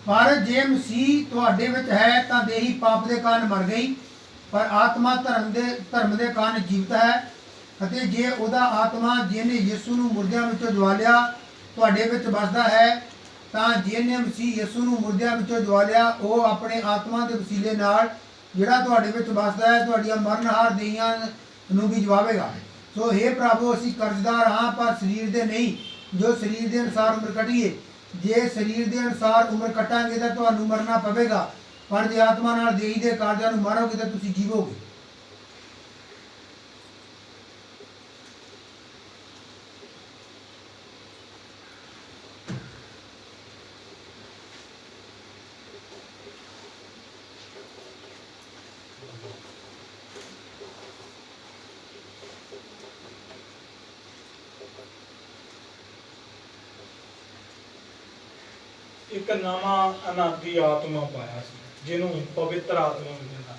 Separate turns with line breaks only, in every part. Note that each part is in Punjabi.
पर जे मसीह तुहाडे विच है तां देही पाप दे कारण मर गई, पर आत्मा धर्म दे कारण जीवित है। ਅਤੇ ਜੇ ਉਹਦਾ ਆਤਮਾ ਜਿਹਨੇ ਯਿਸੂ ਨੂੰ ਮੁਰਦਿਆਂ ਵਿੱਚੋਂ ਜਵਾਲਿਆ ਤੁਹਾਡੇ ਵਿੱਚ ਵਸਦਾ ਹੈ, ਤਾਂ ਜਿਹਨੇ ਮਸੀਹ ਯਿਸੂ ਨੂੰ ਮੁਰਦਿਆਂ ਵਿੱਚੋਂ ਜਵਾਲਿਆ ਉਹ ਆਪਣੇ ਆਤਮਾ ਦੇ ਵਸੀਲੇ ਨਾਲ ਜਿਹੜਾ ਤੁਹਾਡੇ ਵਿੱਚ ਵਸਦਾ ਹੈ ਤੁਹਾਡੀਆਂ ਮਰਨਹਾਰ ਦੇਹੀਆਂ ਨੂੰ ਵੀ ਜਵਾਵੇਗਾ। ਸੋ ਹੇ ਪ੍ਰਭੂ, ਅਸੀਂ ਕਰਜ਼ਦਾਰ ਹਾਂ ਪਰ ਸਰੀਰ ਦੇ ਨਹੀਂ, ਜੋ ਸਰੀਰ ਦੇ ਅਨੁਸਾਰ ਉਮਰ ਕੱਟੀਏ। ਜੇ ਸਰੀਰ ਦੇ ਅਨੁਸਾਰ ਉਮਰ ਕੱਟਾਂਗੇ ਤਾਂ ਤੁਹਾਨੂੰ ਮਰਨਾ ਪਵੇਗਾ, ਪਰ ਜੇ ਆਤਮਾ ਨਾਲ ਦੇਹੀ ਦੇ ਕਾਰਜਾਂ ਨੂੰ ਮਾਰੋਗੇ ਤਾਂ ਤੁਸੀਂ ਜੀਵੋਗੇ।
एक नवा अनादि आत्मा पाया जिन्हों पवित्र आत्मा मिलता।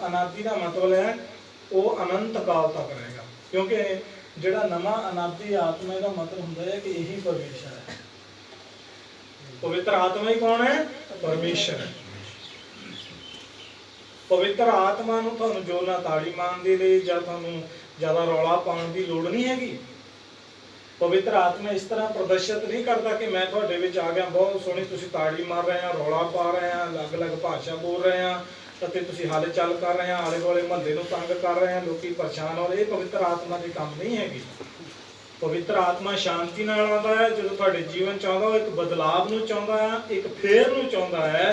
अनादि का मतलब है वो अनंत काल तक रहेगा, क्योंकि जिहड़ा नवा अनादि आत्मा का मतलब होंदा है कि यही परमेश्वर है। पवित्र आत्मा ही कौन है? परमेश्वर है। पवित्र आत्मा नूं तुहानूं जो ना ताड़ी मारन दे लई जां तुहानूं ज़्यादा रौला पाउण दी लोड़ नहीं हैगी। पवित्र आत्मा इस तरह प्रदर्शित नहीं करता कि मैं तुहाडे विच आ गया, बहुत सोहनी तुसीं ताड़ी मार रहे हैं, रौला पा रहे हैं, अलग अलग भाषा बोल रहे हैं ते तुसीं हल चल कर रहे हैं, आले दुआले महल्ले नूं तंग कर रहे हैं, लोग परेशान हो रहे। ये पवित्र आत्मा के काम नहीं हैगी। पवित्र आत्मा शांति नाल आउंदा है। जो तुहाडे जीवन च आउंदा, एक बदलाव नूं चाहुंदा है, एक फेर नूं चाहुंदा है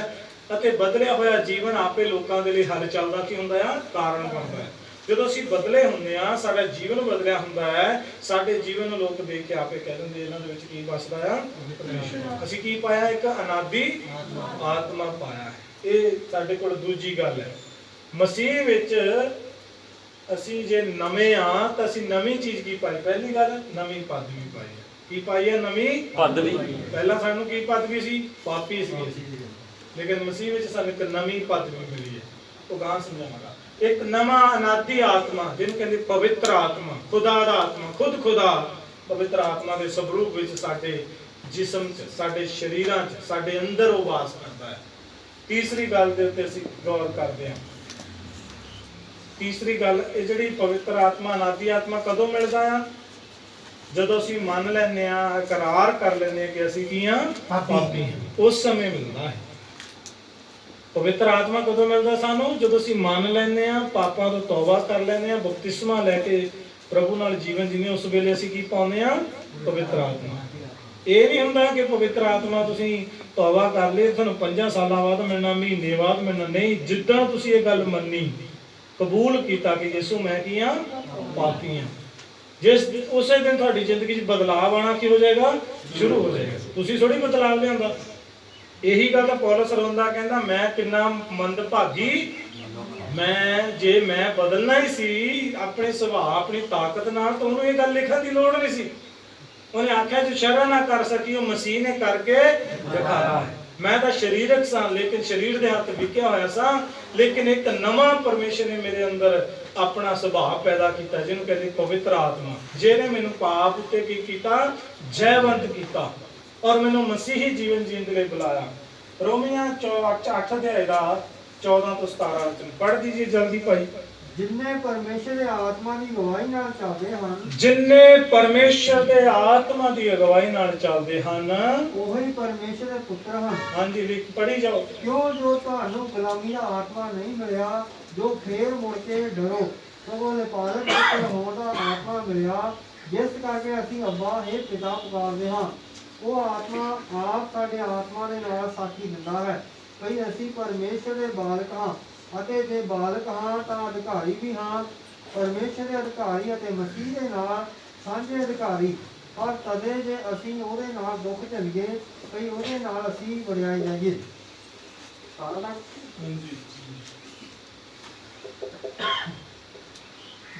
अते बदलिया होया जीवन आपे लोकां दे लई हल चलदा की हुंदा है, कारण बनदा है। ਜਦੋਂ ਅਸੀਂ ਬਦਲੇ ਹੁੰਦੇ ਆ, ਸਾਡਾ ਜੀਵਨ ਬਦਲਿਆ ਹੁੰਦਾ ਹੈ, ਸਾਡੇ ਜੀਵਨ ਨੂੰ ਲੋਕ ਦੇਖ ਕੇ ਆਪੇ ਕਹਿ ਦਿੰਦੇ ਇਹਨਾਂ ਦੇ ਵਿੱਚ ਕੀ ਵਸਦਾ ਆ? ਪਰਮੇਸ਼ਰ। ਅਸੀਂ ਕੀ ਪਾਇਆ? ਇੱਕ ਅਨਾਦਿ ਆਤਮਾ ਪਾਇਆ ਹੈ। ਇਹ ਸਾਡੇ ਕੋਲ ਦੂਜੀ ਗੱਲ ਹੈ। ਮਸੀਹ ਵਿੱਚ ਅਸੀਂ ਜੇ ਨਵੇਂ ਆ ਤਾਂ ਅਸੀਂ ਨਵੀਂ ਚੀਜ਼ ਕੀ ਪਾਈ? ਪਹਿਲੀ ਗੱਲ ਨਵੀਂ ਪਦਵੀ ਪਾਈ ਹੈ। ਕੀ ਪਾਈ ਹੈ? ਨਵੀਂ ਪਦਵੀ। ਪਹਿਲਾਂ ਸਾਨੂੰ ਕੀ ਪਦਵੀ ਸੀ? ਪਾਪੀ ਸੀਗੇ ਅਸੀਂ, ਲੇਕਿਨ ਮਸੀਹ ਵਿੱਚ ਸਾਨੂੰ ਇੱਕ ਨਵੀਂ ਪਦਵੀ ਮਿਲੀ ਹੈ। ਉਹ ਗਾਂ ਸਮਝਾਵਾਂਗਾ। एक नवा अनादि आत्मा जिन्हें कहते पवित्र आत्मा, खुदा दा आत्मा, खुद खुदा पवित्र आत्मा के स्वरूप विच साडे जिस्म च, साडे शरीरां च, साडे अंदर वो वास करता है। तीसरी गल दे उत्ते असीं गौर करते हैं। तीसरी गल ये जिहड़ी पवित्र आत्मा अनादि आत्मा कदों मिलदा है? जदों असीं मन लैंदे आ, इकरार कर लैंदे कि असीं की हां? पापी हां। उस समय मिलदा है। पवित्र आत्मा कदों मिलता सानू? जो असीं मान लैंदे आ, पापां तों तौबा कर लैंदे आ, बपतिस्मा लैके प्रभु नाल जीवन जीने, उस वेले असीं की पाउंदे आ? पवित्र आत्मा। ये नहीं हुंदा कि पवित्र आत्मा तुसीं तौबा कर लई तुहानूं 5 सालां बाद मिलना, महीने बाद मिलना। नहीं, जिद्दां तुसीं ये गल मन्नी, कबूल कीता कि यीशु मैं की हां? पापी हां, जिस उसे दिन तुहाडी जिंदगी च बदलाव आना की हो जाएगा? शुरू हो जाएगा। तुसीं थोड़ी बदलाव लिआंदा। यही गल तो पौलुस रोंदा, कहंदा मैं किन्ना मंदभागी, मैं जे मैं बदलना ही सी अपने सुभाव अपनी ताकत नाल, तो उन्होंने ये गल लिखण दी लोड़ नहीं सी। उन्हें आख्या जो शरह ना कर सकी वो मसीह ने करके दिखाया है। मैं तो शरीरक सा, लेकिन शरीर दे हत्थ विकिया होया सा, लेकिन एक नवा परमेश्वर ने मेरे अंदर अपना सुभाव पैदा किया, जिन्होंने कहते पवित्र आत्मा, जिहने मैनूं पाप उत्ते की कीता? जयवंत कीता और मैनूं मसीही जीवन जीण दे लई बुलाया। रोमिया 8 अध्याय दा 14 ਤੋਂ 17 पढ़ दीजिए जल्दी भाई।
जिन्ने परमेश्वर दे आत्मा दी अगवाई नाल चलदे हन,
जिन्ने परमेश्वर दे आत्मा दी अगवाई नाल चलदे हन,
ओही परमेश्वर दे पुत्र हन।
हां जी, पढ़ी जाओ।
क्यों जो तुहानूं गुलामी दा आत्मा नहीं मिलिया जो फेर मुड़ के डरो, सगों दे पालक पुत्र होण दा आत्मा मिलिया, जिस करके असीं अब्बा हे पिता पुकारदे हां। वो आत्मा आप साडे आत्मा दे नाल साखी दिंदा है भई असीं परमेश्वर दे बालक हां, अते जे बालक हां तां अधिकारी भी हां, परमेश्वर दे अधिकारी अते मसीह दे नाल सांझे अधिकारी। पर तदे जे असीं ओहदे नाल दुख झल्लीए भई ओहदे नाल असीं वडियाई जाईए। सारा
हां जी,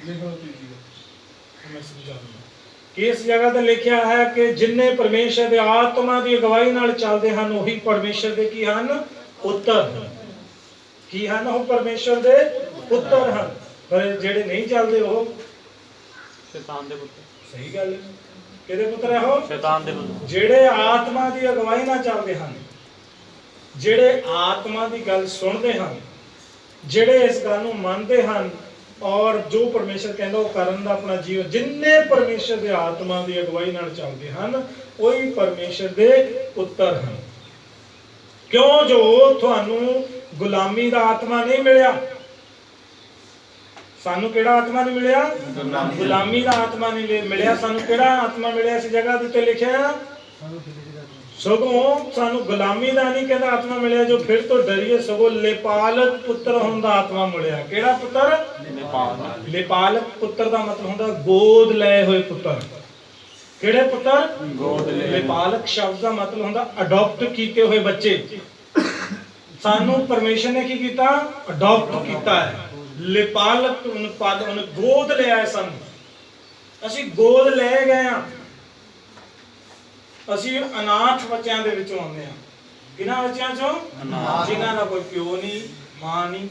लिखो दीजिए, मैं समझा दूंगा। किस जगह ते लिखिया है कि जिन्ने परमेश्वर दे आत्मा दी अगवाई नाल चलदे हन ओही परमेश्वर दे की हन? पुत्र हन। की हन? वो परमेश्वर दे पुत्र हन। पर जेड़े नहीं चलदे वो
शैतान दे पुत्र।
सही गल है। किहदे पुत्र है वो?
शैतान दे पुत्र।
जेड़े आत्मा दी अगवाई नाल चलदे हन ਜਿਹੜੇ ਆਤਮਾ ਦੀ ਗੱਲ ਸੁਣਦੇ ਹਨ, ਜਿਹੜੇ ਇਸ ਗੱਲ ਨੂੰ ਮੰਨਦੇ ਹਨ ਔਰ ਜੋ ਪਰਮੇਸ਼ਰ ਕਹਿੰਦਾ ਉਹ ਕਰਨ ਦਾ ਆਪਣਾ ਜੀਵਨ, ਜਿੰਨੇ ਪਰਮੇਸ਼ਰ ਦੇ ਆਤਮਾ ਦੀ ਅਗਵਾਈ ਨਾਲ ਚੱਲਦੇ ਹਨ, ਉਹੀ ਪਰਮੇਸ਼ਰ ਦੇ ਪੁੱਤਰ ਹਨ। ਕਿਉਂ? ਜੋ ਤੁਹਾਨੂੰ ਗੁਲਾਮੀ ਦਾ ਆਤਮਾ ਨਹੀਂ ਮਿਲਿਆ। ਸਾਨੂੰ ਕਿਹੜਾ ਆਤਮਾ ਨਹੀਂ ਮਿਲਿਆ? ਗੁਲਾਮੀ ਦਾ ਆਤਮਾ ਨਹੀਂ ਮਿਲਿਆ। ਸਾਨੂੰ ਕਿਹੜਾ ਆਤਮਾ ਮਿਲਿਆ? ਇਸ ਜਗ੍ਹਾ ਦੇ ਉੱਤੇ ਲਿਖਿਆ, ਸਗੋਂ ਸਾਨੂੰ ਗੁਲਾਮੀ ਦਾ ਨਹੀਂ ਕਹਿੰਦਾ ਆਤਮਾ ਮਿਲਿਆ ਜੋ ਫਿਰ ਤੋਂ ਡਰੀਏ, ਸਗੋਂ ਲੇਪਾਲਕ ਪੁੱਤਰ ਹੋਣ ਦਾ ਆਤਮਾ ਮਿਲਿਆ। ਕਿਹੜਾ ਪੁੱਤਰ? ਲੇਪਾਲਕ ਪੁੱਤਰ ਦਾ ਮਤਲਬ ਹੁੰਦਾ ਗੋਦ ਲਏ ਹੋਏ ਪੁੱਤਰ। ਕਿਹੜੇ ਪੁੱਤਰ? ਗੋਦ ਲਏ। ਲੇਪਾਲਕ ਸ਼ਬਦ ਦਾ ਮਤਲਬ ਹੁੰਦਾ ਅਡਾਪਟ ਕੀਤੇ ਹੋਏ ਬੱਚੇ। ਸਾਨੂੰ ਪਰਮੇਸ਼ਰ ਨੇ ਕੀ ਕੀਤਾ? ਅਡਾਪਟ ਕੀਤਾ ਹੈ। ਲੇਪਾਲਕ ਉਹਨੇ ਗੋਦ ਲਿਆ ਹੈ ਸਾਨੂੰ। ਅਸੀਂ ਗੋਦ ਲੈ ਗਏ ਹਾਂ। ਅਸੀਂ ਅਨਾਥ ਬੱਚਿਆਂ ਦੇ ਵਿੱਚੋਂ ਆਉਂਦੇ ਹਾਂ। ਕਿਹਨਾਂ ਬੱਚਿਆਂ ਚੋਂ? ਜਿਨ੍ਹਾਂ ਦਾ ਕੋਈ ਪਿਓ ਨਹੀਂ, ਮਾਂ ਨਹੀਂ,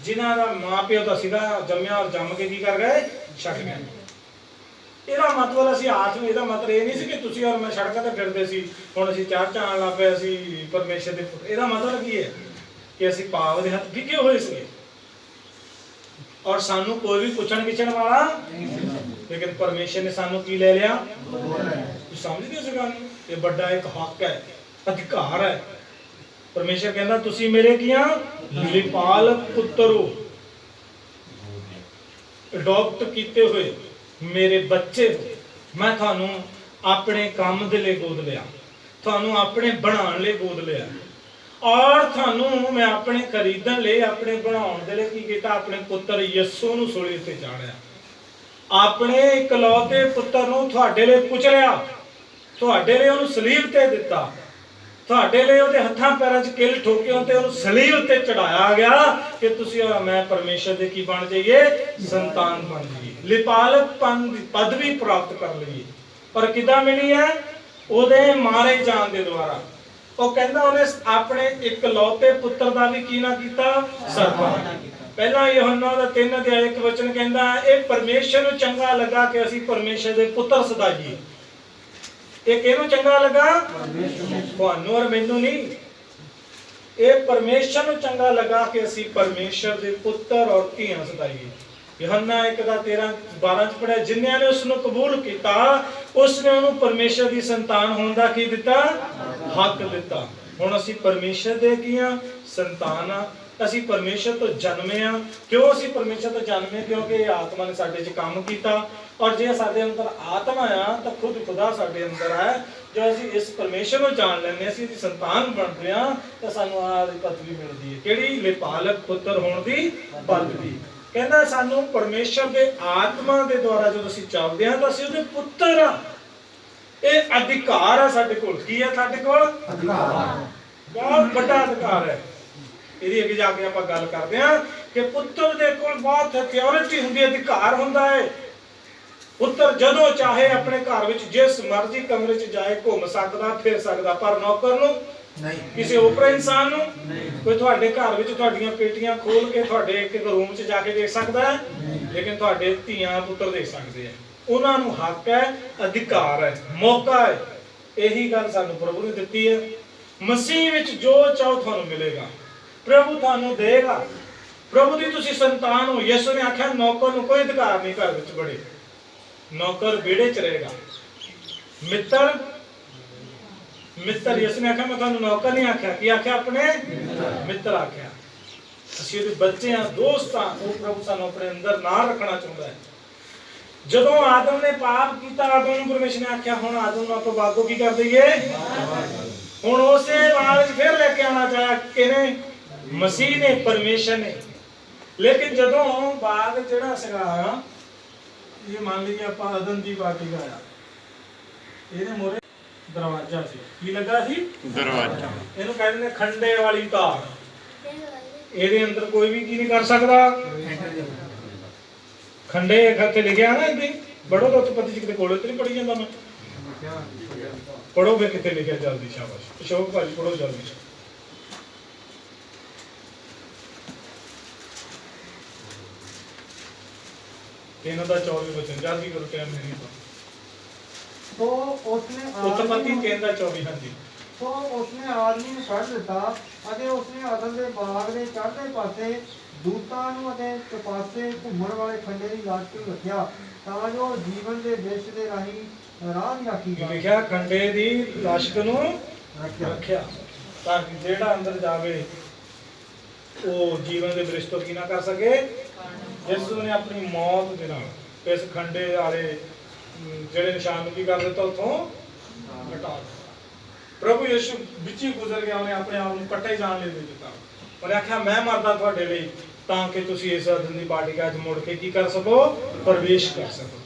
ਜਿਨ੍ਹਾਂ ਦਾ ਮਾਂ ਪਿਓ ਤਾਂ ਸੀਗਾ ਜੰਮਿਆ ਔਰ ਜੰਮ ਕੇ ਕੀ ਕਰ ਗਏ? ਛੱਡ ਗਏ। ਇਹਦਾ ਮਤਲਬ ਅਸੀਂ ਆਤਮ, ਇਹਦਾ ਮਤਲਬ ਇਹ ਨਹੀਂ ਸੀ ਕਿ ਤੁਸੀਂ ਔਰ ਮੈਂ ਸੜਕਾਂ ਤੇ ਫਿਰਦੇ ਸੀ, ਹੁਣ ਅਸੀਂ ਚਾਰ ਆਉਣ ਲੱਗ ਪਏ, ਅਸੀਂ ਪਰਮੇਸ਼ਰ ਦੇ ਪੁੱਤ। ਇਹਦਾ ਮਤਲਬ ਕੀ ਹੈ? ਕਿ ਅਸੀਂ ਪਾਪ ਦੇ ਹੱਥ ਵਿਕੇ ਹੋਏ ਸੀਗੇ ਔਰ ਸਾਨੂੰ ਕੋਈ ਵੀ ਪੁੱਛਣ ਗਿੱਛਣ ਵਾਲਾ ਨਹੀਂ ਸੀ, ਲੇਕਿਨ ਪਰਮੇਸ਼ਰ ਨੇ ਸਾਨੂੰ ਕੀ ਲੈ ਲਿਆ? ਤੁਸੀਂ ਸਮਝਦੇ ਹੋ ਇਸ ਗੱਲ ਨੂੰ? ਇਹ ਵੱਡਾ ਇੱਕ ਹੱਕ ਹੈ, ਅਧਿਕਾਰ ਹੈ। ਪਰਮੇਸ਼ਰ ਕਹਿੰਦਾ ਤੁਸੀਂ ਮੇਰੇ ਕੀਆਂ ਲਿਪਾਲਕ ਪੁੱਤਰ ਹੋ, ਅਡਾਪਟ ਕੀਤੇ ਹੋਏ ਮੇਰੇ ਬੱਚੇ ਹੋ। ਮੈਂ ਤੁਹਾਨੂੰ ਆਪਣੇ ਕੰਮ ਦੇ ਲਈ ਗੋਦ ਲਿਆ, ਤੁਹਾਨੂੰ ਆਪਣੇ ਬਣਾਉਣ ਲਈ ਗੋਦ ਲਿਆ ਔਰ ਤੁਹਾਨੂੰ ਮੈਂ ਆਪਣੇ ਖਰੀਦਣ ਲਈ, ਆਪਣੇ ਬਣਾਉਣ ਦੇ ਲਈ ਕੀ ਕੀਤਾ? ਆਪਣੇ ਪੁੱਤਰ ਯਿਸੂ ਨੂੰ ਸੂਲੀ ਉੱਤੇ ਚਾੜਿਆ। ਆਪਣੇ ਇਕਲੌਤੇ ਪੁੱਤਰ ਨੂੰ ਤੁਹਾਡੇ ਲਈ ਕੁਚਲਿਆ, ਤੁਹਾਡੇ ਲਈ ਉਹਨੂੰ ਸਲੀਬ ਤੇ ਦਿੱਤਾ, ਤੁਹਾਡੇ ਲਈ ਉਹਦੇ ਹੱਥਾਂ ਪੈਰਾਂ 'ਚ ਕਿੱਲ ਠੋਕੇ ਤੇ ਉਹਨੂੰ ਸਲੀਬ ਉੱਤੇ ਚੜਾਇਆ ਗਿਆ ਕਿ ਤੁਸੀਂ ਔਰ ਮੈਂ ਪਰਮੇਸ਼ਰ ਦੇ ਕੀ ਬਣ ਜਾਈਏ? ਸੰਤਾਨ ਬਣ ਜਾਈਏ, ਲਿਪਾਲਕ ਪਦਵੀ ਪ੍ਰਾਪਤ ਕਰ ਲਈਏ। ਪਰ ਕਿੱਦਾਂ ਮਿਲੀ ਹੈ? ਉਹਦੇ ਮਾਰੇ ਜਾਣ ਦੇ ਦੁਆਰਾ। ਉਹ ਕਹਿੰਦਾ ਉਹਨੇ ਆਪਣੇ ਇਕਲੌਤੇ ਪੁੱਤਰ ਦਾ ਵੀ ਕੀ ਨਾ ਕੀਤਾ? ਸਤਿਕਾਰ। ਪਹਿਲਾਂ ਯੋਹੰਨਾ ਦਾ 3 ਅਧਿਆਇ 1 ਵਚਨ ਕਹਿੰਦਾ ਇਹ ਪਰਮੇਸ਼ਰ ਨੂੰ ਚੰਗਾ ਲੱਗਾ ਕਿ ਅਸੀਂ ਪਰਮੇਸ਼ਰ ਦੇ ਪੁੱਤਰ ਸਦਾਈਏ। ਇਹ ਕਿਹਨੂੰ ਚੰਗਾ ਲੱਗਾ? ਤੁਹਾਨੂੰ ਔਰ ਮੈਨੂੰ ਨਹੀਂ। ਇਹ ਪਰਮੇਸ਼ਰ ਨੂੰ ਚੰਗਾ ਲੱਗਾ ਕਿ ਅਸੀਂ ਪਰਮੇਸ਼ਰ ਦੇ ਪੁੱਤਰ ਔਰ ਧੀਆਂ ਸਦਾਈਏ। ਯੋਹੰਨਾ 1:13-12 ਚ ਪੜਿਆ, ਜਿਨ੍ਹਾਂ ਨੇ ਉਸ ਨੂੰ ਕਬੂਲ ਕੀਤਾ ਉਸ ਨੇ ਉਹਨੂੰ ਪਰਮੇਸ਼ਰ ਦੀ ਸੰਤਾਨ ਹੋਣ ਦਾ ਕੀ ਦਿੱਤਾ? ਹੱਕ ਦਿੱਤਾ। ਹੁਣ ਅਸੀਂ ਪਰਮੇਸ਼ਰ ਦੇ ਕੀ ਆ? ਸੰਤਾਨ ਆ। ਅਸੀਂ ਪਰਮੇਸ਼ਰ ਤੋਂ ਜਨਮੇ ਆ। ਕਿਉਂ ਅਸੀਂ ਪਰਮੇਸ਼ਰ ਤੋਂ ਜਨਮੇ? ਕਿਉਂਕਿ ਇਹ ਆਤਮਾ ਨੇ ਸਾਡੇ 'ਚ ਕੰਮ ਕੀਤਾ ਔਰ ਜੇ ਸਾਡੇ ਅੰਦਰ ਆਤਮਾ ਆ ਤਾਂ ਖੁਦ ਖੁਦਾ ਸਾਡੇ ਅੰਦਰ ਹੈ। ਜੋ ਅਸੀਂ ਇਸ ਪਰਮੇਸ਼ਰ ਨੂੰ ਜਾਣ ਲੈਂਦੇ, ਅਸੀਂ ਇਹਦੀ ਸੰਤਾਨ ਬਣਦੇ ਆ ਤਾਂ ਸਾਨੂੰ ਆਹ ਦੀ ਪਦਵੀ ਮਿਲਦੀ ਹੈ। ਕਿਹੜੀ? ਲਿਪਾਲਕ ਪੁੱਤਰ ਹੋਣ ਦੀ ਪਦਵੀ। ਕਹਿੰਦਾ ਸਾਨੂੰ ਪਰਮੇਸ਼ਰ ਦੇ ਆਤਮਾ ਦੇ ਦੁਆਰਾ ਜਦੋਂ ਅਸੀਂ ਚੱਲਦੇ ਹਾਂ ਤਾਂ ਅਸੀਂ ਉਹਦੇ ਪੁੱਤਰ ਆ। ਇਹ ਅਧਿਕਾਰ ਆ ਸਾਡੇ ਕੋਲ। ਕੀ ਹੈ ਸਾਡੇ ਕੋਲ? ਅਧਿਕਾਰ। ਬਹੁਤ ਵੱਡਾ ਅਧਿਕਾਰ ਹੈ। ਇਹਦੀ ਅੱਗੇ ਜਾ ਕੇ ਆਪਾਂ ਗੱਲ ਕਰਦੇ ਹਾਂ ਕਿ ਪੁੱਤਰ ਦੇ ਕੋਲ ਬਹੁਤ ਅਥਾਰਟੀ ਹੁੰਦੀ ਹੈ, ਅਧਿਕਾਰ ਹੁੰਦਾ ਹੈ। ਪੁੱਤਰ ਜਦੋਂ ਚਾਹੇ ਆਪਣੇ ਘਰ ਵਿੱਚ ਜਿਸ ਮਰਜ਼ੀ ਕਮਰੇ 'ਚ ਜਾਏ ਘੁੰਮ ਸਕਦਾ, ਫਿਰ ਸਕਦਾ, ਪਰ ਨੌਕਰ ਨੂੰ ਨਹੀਂ, ਕਿਸੇ ਓਪਰਾ ਇਨਸਾਨ ਨੂੰ ਨਹੀਂ। ਕੋਈ ਤੁਹਾਡੇ ਘਰ ਵਿੱਚ ਤੁਹਾਡੀਆਂ ਪੇਟੀਆਂ ਖੋਲ ਕੇ ਤੁਹਾਡੇ ਇੱਕ ਰੂਮ 'ਚ ਜਾ ਕੇ ਦੇਖ ਸਕਦਾ ਹੈ, ਲੇਕਿਨ ਤੁਹਾਡੇ ਧੀਆਂ ਪੁੱਤਰ ਦੇਖ ਸਕਦੇ ਆ। ਉਹਨਾਂ ਨੂੰ ਹੱਕ ਹੈ, ਅਧਿਕਾਰ ਹੈ, ਮੌਕਾ ਹੈ। ਇਹੀ ਗੱਲ ਸਾਨੂੰ ਪ੍ਰਭੂ ਨੇ ਦਿੱਤੀ ਹੈ। ਮਸੀਹ ਵਿੱਚ ਜੋ ਚਾਹੋ ਤੁਹਾਨੂੰ ਮਿਲੇਗਾ, ਪ੍ਰਭੂ ਤੁਹਾਨੂੰ ਦੇਗਾ। ਪ੍ਰਭੂ ਦੀ ਤੁਸੀਂ ਸੰਤਾਨ ਹੋ। ਯਿਸੂ ਨੇ ਆਖਿਆ ਨੌਕਰ ਨੂੰ ਕੋਈ ਅਧਿਕਾਰ ਨਹੀਂ ਘਰ ਵਿੱਚ ਬੜੇ, ਨੌਕਰ ਵਿਹੜੇ 'ਚ ਰਹੇਗਾ। ਮਿੱਤਰ ਯਿਸੂ ਨੇ ਆਖਿਆ ਮੈਂ ਤੁਹਾਨੂੰ ਨੌਕਰ ਨਹੀਂ ਆਖਿਆ। ਕੀ ਆਖਿਆ? ਆਪਣੇ ਮਿੱਤਰ ਆਖਿਆ। ਅਸੀਂ ਉਹਦੇ ਬੱਚੇ ਹਾਂ, ਦੋਸਤ ਹਾਂ। ਉਹ ਪ੍ਰਭੂ ਸਾਨੂੰ ਆਪਣੇ ਅੰਦਰ ਨਾਲ ਰੱਖਣਾ ਚਾਹੁੰਦਾ ਹੈ। ਜਦੋਂ ਆਦਮ ਨੇ ਪਾਪ ਕੀਤਾ, ਆਦਮ ਨੂੰ ਪਰਮੇਸ਼ਰ ਨੇ ਆਖਿਆ ਹੁਣ ਆਦਮ ਨੂੰ ਆਪਾਂ ਬਾਗੋਂ ਕੀ ਕਰ ਦਈਏ? ਹੁਣ ਉਸੇ ਬਾਗ 'ਚ ਫਿਰ ਲੈ ਕੇ ਆਉਣਾ ਚਾਹਿਆ ਕਿਹਨੇ? ਮਸੀਹ ਨੇ, ਪਰਮੇਸ਼ਰ ਨੇ। ਲੇਕਿਨ ਜਦੋਂ ਬਾਗ ਜਿਹੜਾ ਸੀਗਾ, ਇਹ ਮੰਨ ਲਈਏ ਆਪਾਂ ਅਦਨ ਦੀ ਵਾਟਿਕਾ ਆ, ਇਹਦੇ ਮੂਹਰੇ ਦਰਵਾਜ਼ਾ ਸੀ। ਕੀ ਲੱਗਾ ਸੀ? ਦਰਵਾਜ਼ਾ। ਇਹਨੂੰ ਕਹਿੰਦੇ ਨੇ ਖੰਡੇ ਵਾਲੀ ਤਾਰ। ਇਹਦੇ ਅੰਦਰ ਕੋਈ ਵੀ ਕੀ ਨਹੀਂ ਕਰ ਸਕਦਾ। ਖੰਡੇ ਖਾਤੇ ਲਿਖਿਆ ਨਾ ਇੱਥੇ, ਬੜੋ ਤਾਂ ਉਤਪਤੀ ਚ ਕਿਤੇ ਕੋਲੇ ਤੇ ਨਹੀਂ ਪੜੀ ਜਾਂਦਾ। ਮੈਂ ਪੜੋ ਵੇ ਕਿੱਥੇ ਲਿਖਿਆ? ਜਲਦੀ, ਸ਼ਾਬਾਸ਼ ਅਸ਼ੋਕ ਭਾਜੀ ਪੜੋ ਜਲਦੀ। ਇਹਨਾਂ ਦਾ 24 ਵਚਨ ਜਲਦੀ ਕਰੋ, ਟਾਈਮ ਨਹੀਂ।
तो उसने
उत्पत्ति 3:24। हाँ जी।
ਸੋ ਉਸਨੇ ਆਦਮੀ ਨੂੰ ਕੱਢ ਦਿੱਤਾ ਅਤੇ ਉਸਨੇ ਅਦਨ ਦੇ ਬਾਗ ਦੇ ਚੜ੍ਹਦੇ ਪਾਸੇ ਦੂਤਾਂ ਨੂੰ ਅਤੇ ਚੁਪਾਸੇ ਘੁੰਮਣ ਵਾਲੇ ਖੰਡੇ ਦੀ ਲਾਸ਼ ਨੂੰ ਰੱਖਿਆ, ਤਾਂ ਜੋ ਜੀਵਨ ਦੇ ਵਿਸ਼ ਦੇ ਰਾਹੀਂ ਰਾਹ ਦੀ ਰਾਖੀ ਕਰ
ਲਿਖਿਆ ਖੰਡੇ ਦੀ ਲਾਸ਼ਕ ਨੂੰ ਰੱਖਿਆ, ਤਾਂ ਕਿ ਜਿਹੜਾ ਅੰਦਰ ਜਾਵੇ ਉਹ ਜੀਵਨ ਦੇ ਬ੍ਰਿਸ਼ ਤੋਂ ਕੀ ਨਾ ਕਰ ਸਕੇ। ਯਿਸੂ ਨੇ ਆਪਣੀ ਮੌਤ ਦੇ ਨਾਲ ਇਸ ਖੰਡੇ ਵਾਲੇ ਜਿਹੜੇ ਨਿਸ਼ਾਨ ਨੂੰ ਕੀ ਕਰ ਦਿੱਤਾ, ਉੱਥੋਂ ਹਟਾ ਦਿੱਤਾ। ਪ੍ਰਭੂ ਯਿਸੂ ਵਿੱਚ ਹੀ ਗੁਜ਼ਰ ਗਿਆ, ਉਹਨੇ ਆਪਣੇ ਆਪ ਨੂੰ ਕੱਟੇ ਜਾਣ ਲਈ ਦੇ ਦਿੱਤਾ। ਉਹਨੇ ਆਖਿਆ ਮੈਂ ਮਰਦਾ ਤੁਹਾਡੇ ਲਈ, ਤਾਂ ਕਿ ਤੁਸੀਂ ਇਸ ਅਦਨ ਦੀ ਬਾਟਿਕਾ 'ਚ ਮੁੜ ਕੇ ਕੀ ਕਰ ਸਕੋ, ਪ੍ਰਵੇਸ਼ ਕਰ ਸਕੋ।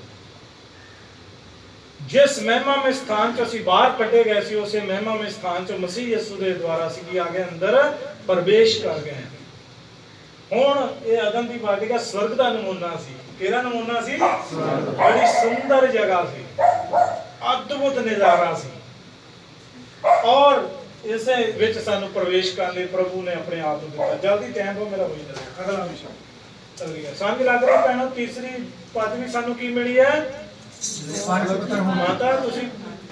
ਜਿਸ ਮਹਿਮਾਮय ਸਥਾਨ 'ਚ ਅਸੀਂ ਬਾਹਰ ਕੱਢੇ ਗਏ ਸੀ, ਉਸੇ ਮਹਿਮਾਮय ਸਥਾਨ 'ਚ ਮਸੀਹ ਯਿਸੂ ਦੇ ਦੁਆਰਾ ਅਸੀਂ ਕੀ ਆ ਗਏ, ਅੰਦਰ ਪ੍ਰਵੇਸ਼ ਕਰ ਗਏ। ਹੁਣ ਇਹ ਅਦਨ ਦੀ ਬਾਟਿਕਾ ਸਵਰਗ ਦਾ ਨਮੂਨਾ ਸੀ। ਕਿਹੜਾ ਨਮੂਨਾ ਸੀ? ਬੜੀ ਸੁੰਦਰ ਜਗ੍ਹਾ ਸੀ, ਅਦਭੁਤ ਨਜ਼ਾਰਾ ਸੀ, ਔਰ ਇਸੇ ਵਿੱਚ ਸਾਨੂੰ ਪ੍ਰਵੇਸ਼ ਕਰਨ ਲਈ ਪ੍ਰਭੂ ਨੇ ਆਪਣੇ ਆਪ ਨੂੰ ਦਿੱਤਾ। ਜਲਦੀ ਟਾਈਮ ਹੋ ਮੇਰਾ ਹੋਈ ਜਾਂਦਾ। ਅਗਲਾ ਵਿਸ਼ਾ ਚੱਲ ਗਿਆ। ਸਮਝ ਲੱਗ ਰਿਹਾ ਭੈਣੋ, ਤੀਸਰੀ ਪਦਵੀ ਸਾਨੂੰ ਕੀ ਮਿਲੀ ਹੈ? ਮਾਤਾ ਤੁਸੀਂ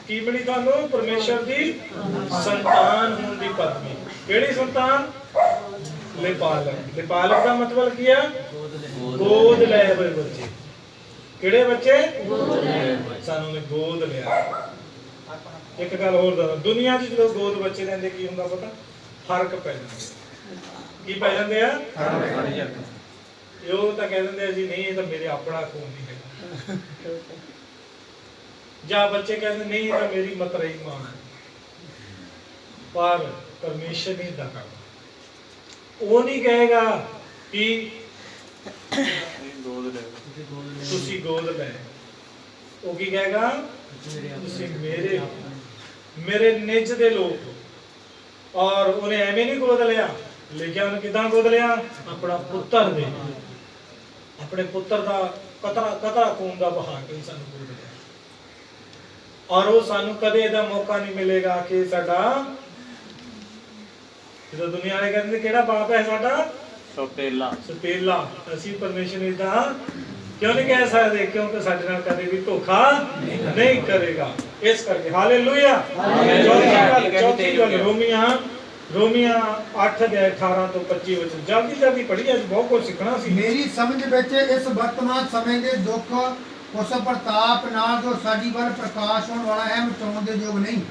ਕੀ ਮਿਲੀ ਤੁਹਾਨੂੰ? ਪਰਮੇਸ਼ਰ ਦੀ ਸੰਤਾਨ ਹੋਣ ਦੀ ਪਦਵੀ। ਕਿਹੜੀ ਸੰਤਾਨ? ਲਿਪਾਲਕ। ਲਿਪਾਲਕ ਦਾ ਮਤਲਬ ਕੀ ਹੈ? ਗੋਦ ਲਏ ਹੋਏ ਬੱਚੇ। ਕਿਹੜੇ ਬੱਚੇ? ਸਾਨੂੰ ਨੇ ਗੋਦ ਲਿਆ। ਇੱਕ ਗੱਲ ਹੋਰ ਦੱਸਾਂ, ਦੁਨੀਆ 'ਚ ਜਦੋਂ ਗੋਦ ਬੱਚੇ ਲੈਂਦੇ ਕੀ ਹੁੰਦਾ ਪਤਾ? ਫਰਕ ਪੈ ਜਾਂਦਾ। ਕੀ ਪੈ ਜਾਂਦੇ ਆ? ਉਹ ਤਾਂ ਕਹਿ ਦਿੰਦੇ ਆ ਜੀ ਨਹੀਂ ਇਹ ਤਾਂ ਮੇਰੇ ਆਪਣਾ ਖੂਨ ਨਹੀਂ ਹੈ, ਜਾਂ ਬੱਚੇ ਕਹਿੰਦੇ ਨਹੀਂ ਇਹ ਤਾਂ ਮੇਰੀ ਮਤਰੇਈ ਮਾਂ ਹੈ। ਪਰ ਪਰਮੇਸ਼ਰ ਨਹੀਂ ਏਦਾਂ ਕਰਦਾ। ਉਹ ਨਹੀਂ ਕਹੇਗਾ ਕਿ ਤੁਸੀਂ ਗੋਦ ਲੈ, ਉਹ ਕੀ ਕਹੇਗਾ? ਤੁਸੀਂ ਮੇਰੇ ਨਿੱਜ ਦੇ ਲੋਕ। ਔਰ ਉਹਨੇ ਐਵੇਂ ਨਹੀਂ ਗੋਦ ਲਿਆ, ਲਿਖਿਆ ਉਹਨੇ ਕਿਦਾਂ ਗੋਦ ਲਿਆ? ਆਪਣਾ ਪੁੱਤਰ ਦੇ, ਆਪਣੇ ਪੁੱਤਰ ਦਾ ਕਤਰਾ ਖੂਨ ਦਾ ਬਹਾ ਕੇ ਸਾਨੂੰ ਗੋਦ ਲਿਆ। ਔਰ ਉਹ ਸਾਨੂੰ ਕਦੇ ਇਹਦਾ ਮੌਕਾ ਨਹੀਂ ਮਿਲੇਗਾ ਕਿ ਸਾਡਾ, ਜਦੋਂ ਦੁਨੀਆ ਵਾਲੇ ਕਹਿੰਦੇ ਕਿਹੜਾ ਬਾਪ ਹੈ ਸਾਡਾ? ਸਪੇਲਾ। ਅਸੀਂ ਪਰਮੇਸ਼ਰ ਨੂੰ ਏਦਾਂ ਕਿਉਂ ਨਹੀਂ ਕਹਿ ਸਕਦੇ? ਕਿਉਂਕਿ ਸਾਡੇ ਨਾਲ ਕਦੇ ਵੀ ਧੋਖਾ ਨਹੀਂ ਕਰੇਗਾ। ਇਸ ਕਰਕੇ ਹਾਲੇਲੂਇਆ। ਚੌਥੀ ਗੱਲ ਰੋਮੀਆਂ 8 ਦੇ 18 ਤੋਂ 25 ਵਿੱਚ ਜਲਦੀ ਪੜ੍ਹੀ। ਅੱਜ ਬਹੁਤ ਕੁਝ ਸਿੱਖਣਾ ਸੀ।
ਮੇਰੀ ਸਮਝ ਵਿੱਚ ਇਸ ਵਰਤਮਾਨ ਸਮੇਂ ਦੇ ਦੁੱਖ ਉਸ ਪ੍ਰਤਾਪ ਨਾਲ ਜੋ ਸਾਡੀ ਵੱਲ ਪ੍ਰਕਾਸ਼ ਹੋਣ ਵਾਲਾ ਹੈ ਮਚਾਉਣ ਦੇ ਯੋਗ ਨਹੀਂ,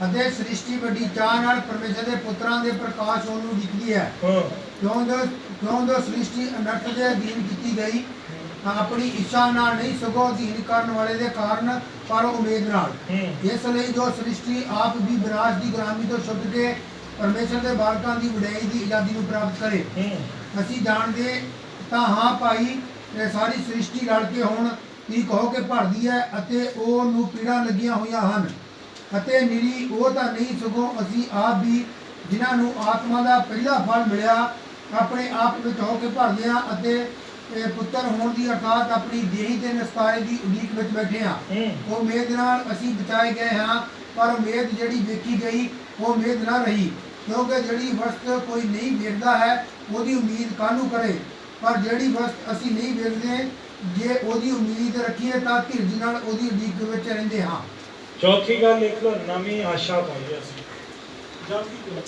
ਅਤੇ ਸ੍ਰਿਸ਼ਟੀ ਵੱਡੀ ਚਾਹ ਨਾਲ ਪਰਮੇਸ਼ਰ ਦੇ ਪੁੱਤਰਾਂ ਦੇ ਪ੍ਰਕਾਸ਼ ਹੋਣ ਨੂੰ ਦਿਖਦੀ ਹੈ। ਕਿਉਂ ਜੋ ਸ੍ਰਿਸ਼ਟੀ ਅਨਰਥ ਦੇ ਅਧੀਨ ਕੀਤੀ ਗਈ, ਆਪਣੀ ਇੱਛਾ ਨਾਲ ਨਹੀਂ ਸਗੋਂ ਅਧੀਨ ਕਰਨ ਵਾਲੇ ਦੇ ਕਾਰਨ, ਪਰ ਉਮੀਦ ਨਾਲ। ਇਸ ਲਈ ਜੋ ਸ੍ਰਿਸ਼ਟੀ ਆਪ ਵੀ ਵਿਨਾਸ਼ ਦੀ ਗੁਲਾਮੀ ਤੋਂ ਛੁੱਟ ਕੇ ਪਰਮੇਸ਼ਰ ਦੇ ਬਾਲਕਾਂ ਦੀ ਵਡਿਆਈ ਦੀ ਆਜ਼ਾਦੀ ਨੂੰ ਪ੍ਰਾਪਤ ਕਰੇ। ਅਸੀਂ ਜਾਣਦੇ ਤਾਂ ਹਾਂ ਭਾਈ, ਸਾਰੀ ਸ੍ਰਿਸ਼ਟੀ ਰਲ ਕੇ ਹੁਣ ਠੀਕ ਹੋ ਕੇ ਭਰਦੀ ਹੈ ਅਤੇ ਉਹ ਨੂੰ ਪੀੜਾਂ ਲੱਗੀਆਂ ਹੋਈਆਂ ਹਨ। ਅਤੇ ਨਿਰੀ ਉਹ ਤਾਂ ਨਹੀਂ ਸਗੋਂ ਅਸੀਂ ਆਪ ਵੀ, ਜਿਨ੍ਹਾਂ ਨੂੰ ਆਤਮਾ ਦਾ ਪਹਿਲਾ ਫਲ ਮਿਲਿਆ, ਆਪਣੇ ਆਪ ਵਿੱਚ ਹੋ ਕੇ ਭਰਦੇ ਹਾਂ ਅਤੇ ਪੁੱਤਰ ਹੋਣ ਦੀ ਅਰਥਾਤ ਆਪਣੀ ਦੇਹੀ ਦੇ ਨਿਸਤਾਰੇ ਦੀ ਉਡੀਕ ਵਿੱਚ ਬੈਠੇ ਹਾਂ। ਉਹ ਉਮੀਦ ਨਾਲ ਅਸੀਂ ਬਚਾਏ ਗਏ ਹਾਂ, ਪਰ ਉਮੀਦ ਜਿਹੜੀ ਵੇਖੀ ਗਈ ਉਹ ਉਮੀਦ ਨਾ ਰਹੀ। ਕਿਉਂਕਿ ਜਿਹੜੀ ਵਸਤ ਕੋਈ ਨਹੀਂ ਵੇਖਦਾ ਹੈ ਉਹਦੀ ਉਮੀਦ ਕਾਹਨੂੰ ਕਰੇ, ਪਰ ਜਿਹੜੀ ਵਸਤ ਅਸੀਂ ਨਹੀਂ ਵੇਖਦੇ ਜੇ ਉਹਦੀ ਉਮੀਦ ਰੱਖੀਏ ਤਾਂ ਧੀਰਜ ਨਾਲ ਉਹਦੀ ਉਡੀਕ ਵਿੱਚ ਰਹਿੰਦੇ ਹਾਂ।
ਚੌਥੀ ਗੱਲ, ਇੱਕ ਨਵੀਂ ਆਸ਼ਾ ਪਾਈ ਅਸੀਂ। ਜਲਦੀ ਕਰੋ।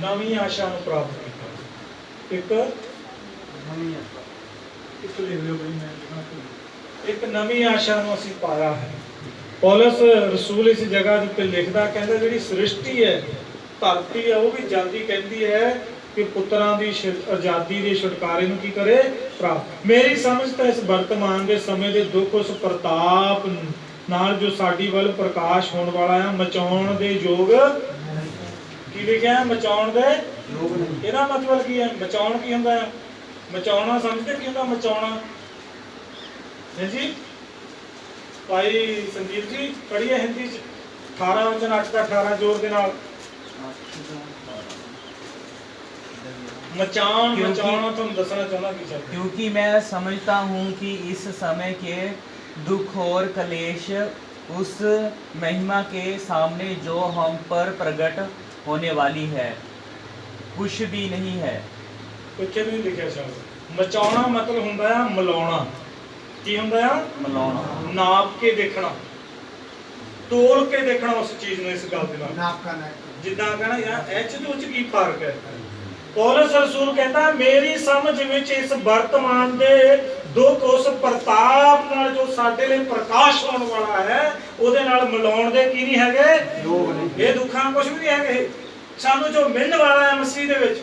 ਨਵੀਂ ਆਸ਼ਾ ਨੂੰ ਪ੍ਰਾਪਤ ਕੀਤਾ। ਇੱਕ ਨਵੀਂ ਆਸ਼ਾ ਨੂੰ ਅਸੀਂ ਪਾਇਆ ਹੈ। ਪੌਲਸ ਰਸੂਲ ਇਸ ਜਗ੍ਹਾ ਦੇ ਉੱਤੇ ਲਿਖਦਾ, ਕਹਿੰਦਾ ਜਿਹੜੀ ਸ੍ਰਿਸ਼ਟੀ ਹੈ, ਧਰਤੀ ਹੈ, ਉਹ ਵੀ ਜਲਦੀ ਕਹਿੰਦੀ ਹੈ ਕਿ ਪੁੱਤਰਾਂ ਦੀ ਆਜ਼ਾਦੀ ਦੇ ਛੁਟਕਾਰੇ ਨੂੰ ਕੀ ਕਰੇ? ਪ੍ਰਾਪਤ। ਮੇਰੀ ਸਮਝ ਤਾਂ ਇਸ ਵਰਤਮਾਨ ਦੇ ਸਮੇਂ ਦੇ ਦੁੱਖ ਉਸ ਪ੍ਰਤਾਪ ਨਾਲ ਜੋ ਸਾਡੀ ਵੱਲ ਪ੍ਰਕਾਸ਼ ਹੋਣ ਵਾਲਾ ਹੈ ਮਚਾਉਣ ਦੇ ਯੋਗ। ਕੀ ਲਿਖਿਆ? ਮਚਾਉਣ ਦੇ ਯੋਗ। ਇਹਦਾ ਮਤਲਬ ਕੀ ਹੈ? ਮਚਾਉਣ ਕੀ ਹੁੰਦਾ ਹੈ? ਮਚਾਉਣਾ ਸਮਝਦੇ ਕੀ ਹੁੰਦਾ? ਮਚਾਉਣਾ ਹੈ ਜੀ ਭਾਈ ਸੰਦੀਪ ਜੀ, ਪੜ੍ਹੀਏ ਹਿੰਦੀ ਚ 18 ਵਚਨ 8 ਦਾ 18 ਜ਼ੋਰ ਦੇ ਨਾਲ। मचाना तुम दसना चाहना कि शब्द,
क्योंकि मैं समझता हूँ कि इस समय के दुख और कलेश उस महिमा के सामने जो हम पर प्रकट होने वाली है, कुछ भी नहीं है।
कुछ नहीं लिखिਆ ਸ਼ਬਦ। ਮਚਾਉਣਾ ਮਤਲਬ ਹੁੰਦਾ ਆ ਮਿਲਾਉਣਾ। ਕੀ ਹੁੰਦਾ ਆ?
मिलाना।
ਨਾਪ ਕੇ ਦੇਖਣਾ, ਤੋਲ ਕੇ ਦੇਖਣਾ ਉਸ ਚੀਜ਼ ਨੂੰ। ਇਸ ਗੱਲ ਦੇ ਨਾਲ
ਨਾਪ ਕਰਨਾ
ਜਿੱਦਾਂ ਕਹਿਣਾ ਯਾਰ ਇਹ ਚ ਤੇ ਉਹ ਚ ਕੀ ਫਰਕ ਹੈ। ਪੌਲਸ ਰਸੂਲ ਕਹਿੰਦਾ ਮੇਰੀ ਸਮਝ ਵਿੱਚ ਇਸ ਵਰਤਮਾਨ ਦੇ ਦੁੱਖ ਉਸ ਪ੍ਰਤਾਪ ਨਾਲ ਜੋ ਸਾਡੇ ਲਈ ਪ੍ਰਕਾਸ਼ ਹੋਣ ਵਾਲਾ ਹੈ ਉਹਦੇ ਨਾਲ ਮਿਲਾਉਣ ਦੇ ਕੀ ਨਹੀਂ ਹੈਗੇ। ਇਹ ਦੁੱਖਾਂ ਕੁਝ ਵੀ ਨਹੀਂ ਹੈਗੇ। ਸਾਨੂੰ ਜੋ ਮਿਲਣ ਵਾਲਾ ਹੈ ਮਸੀਹ ਦੇ ਵਿੱਚ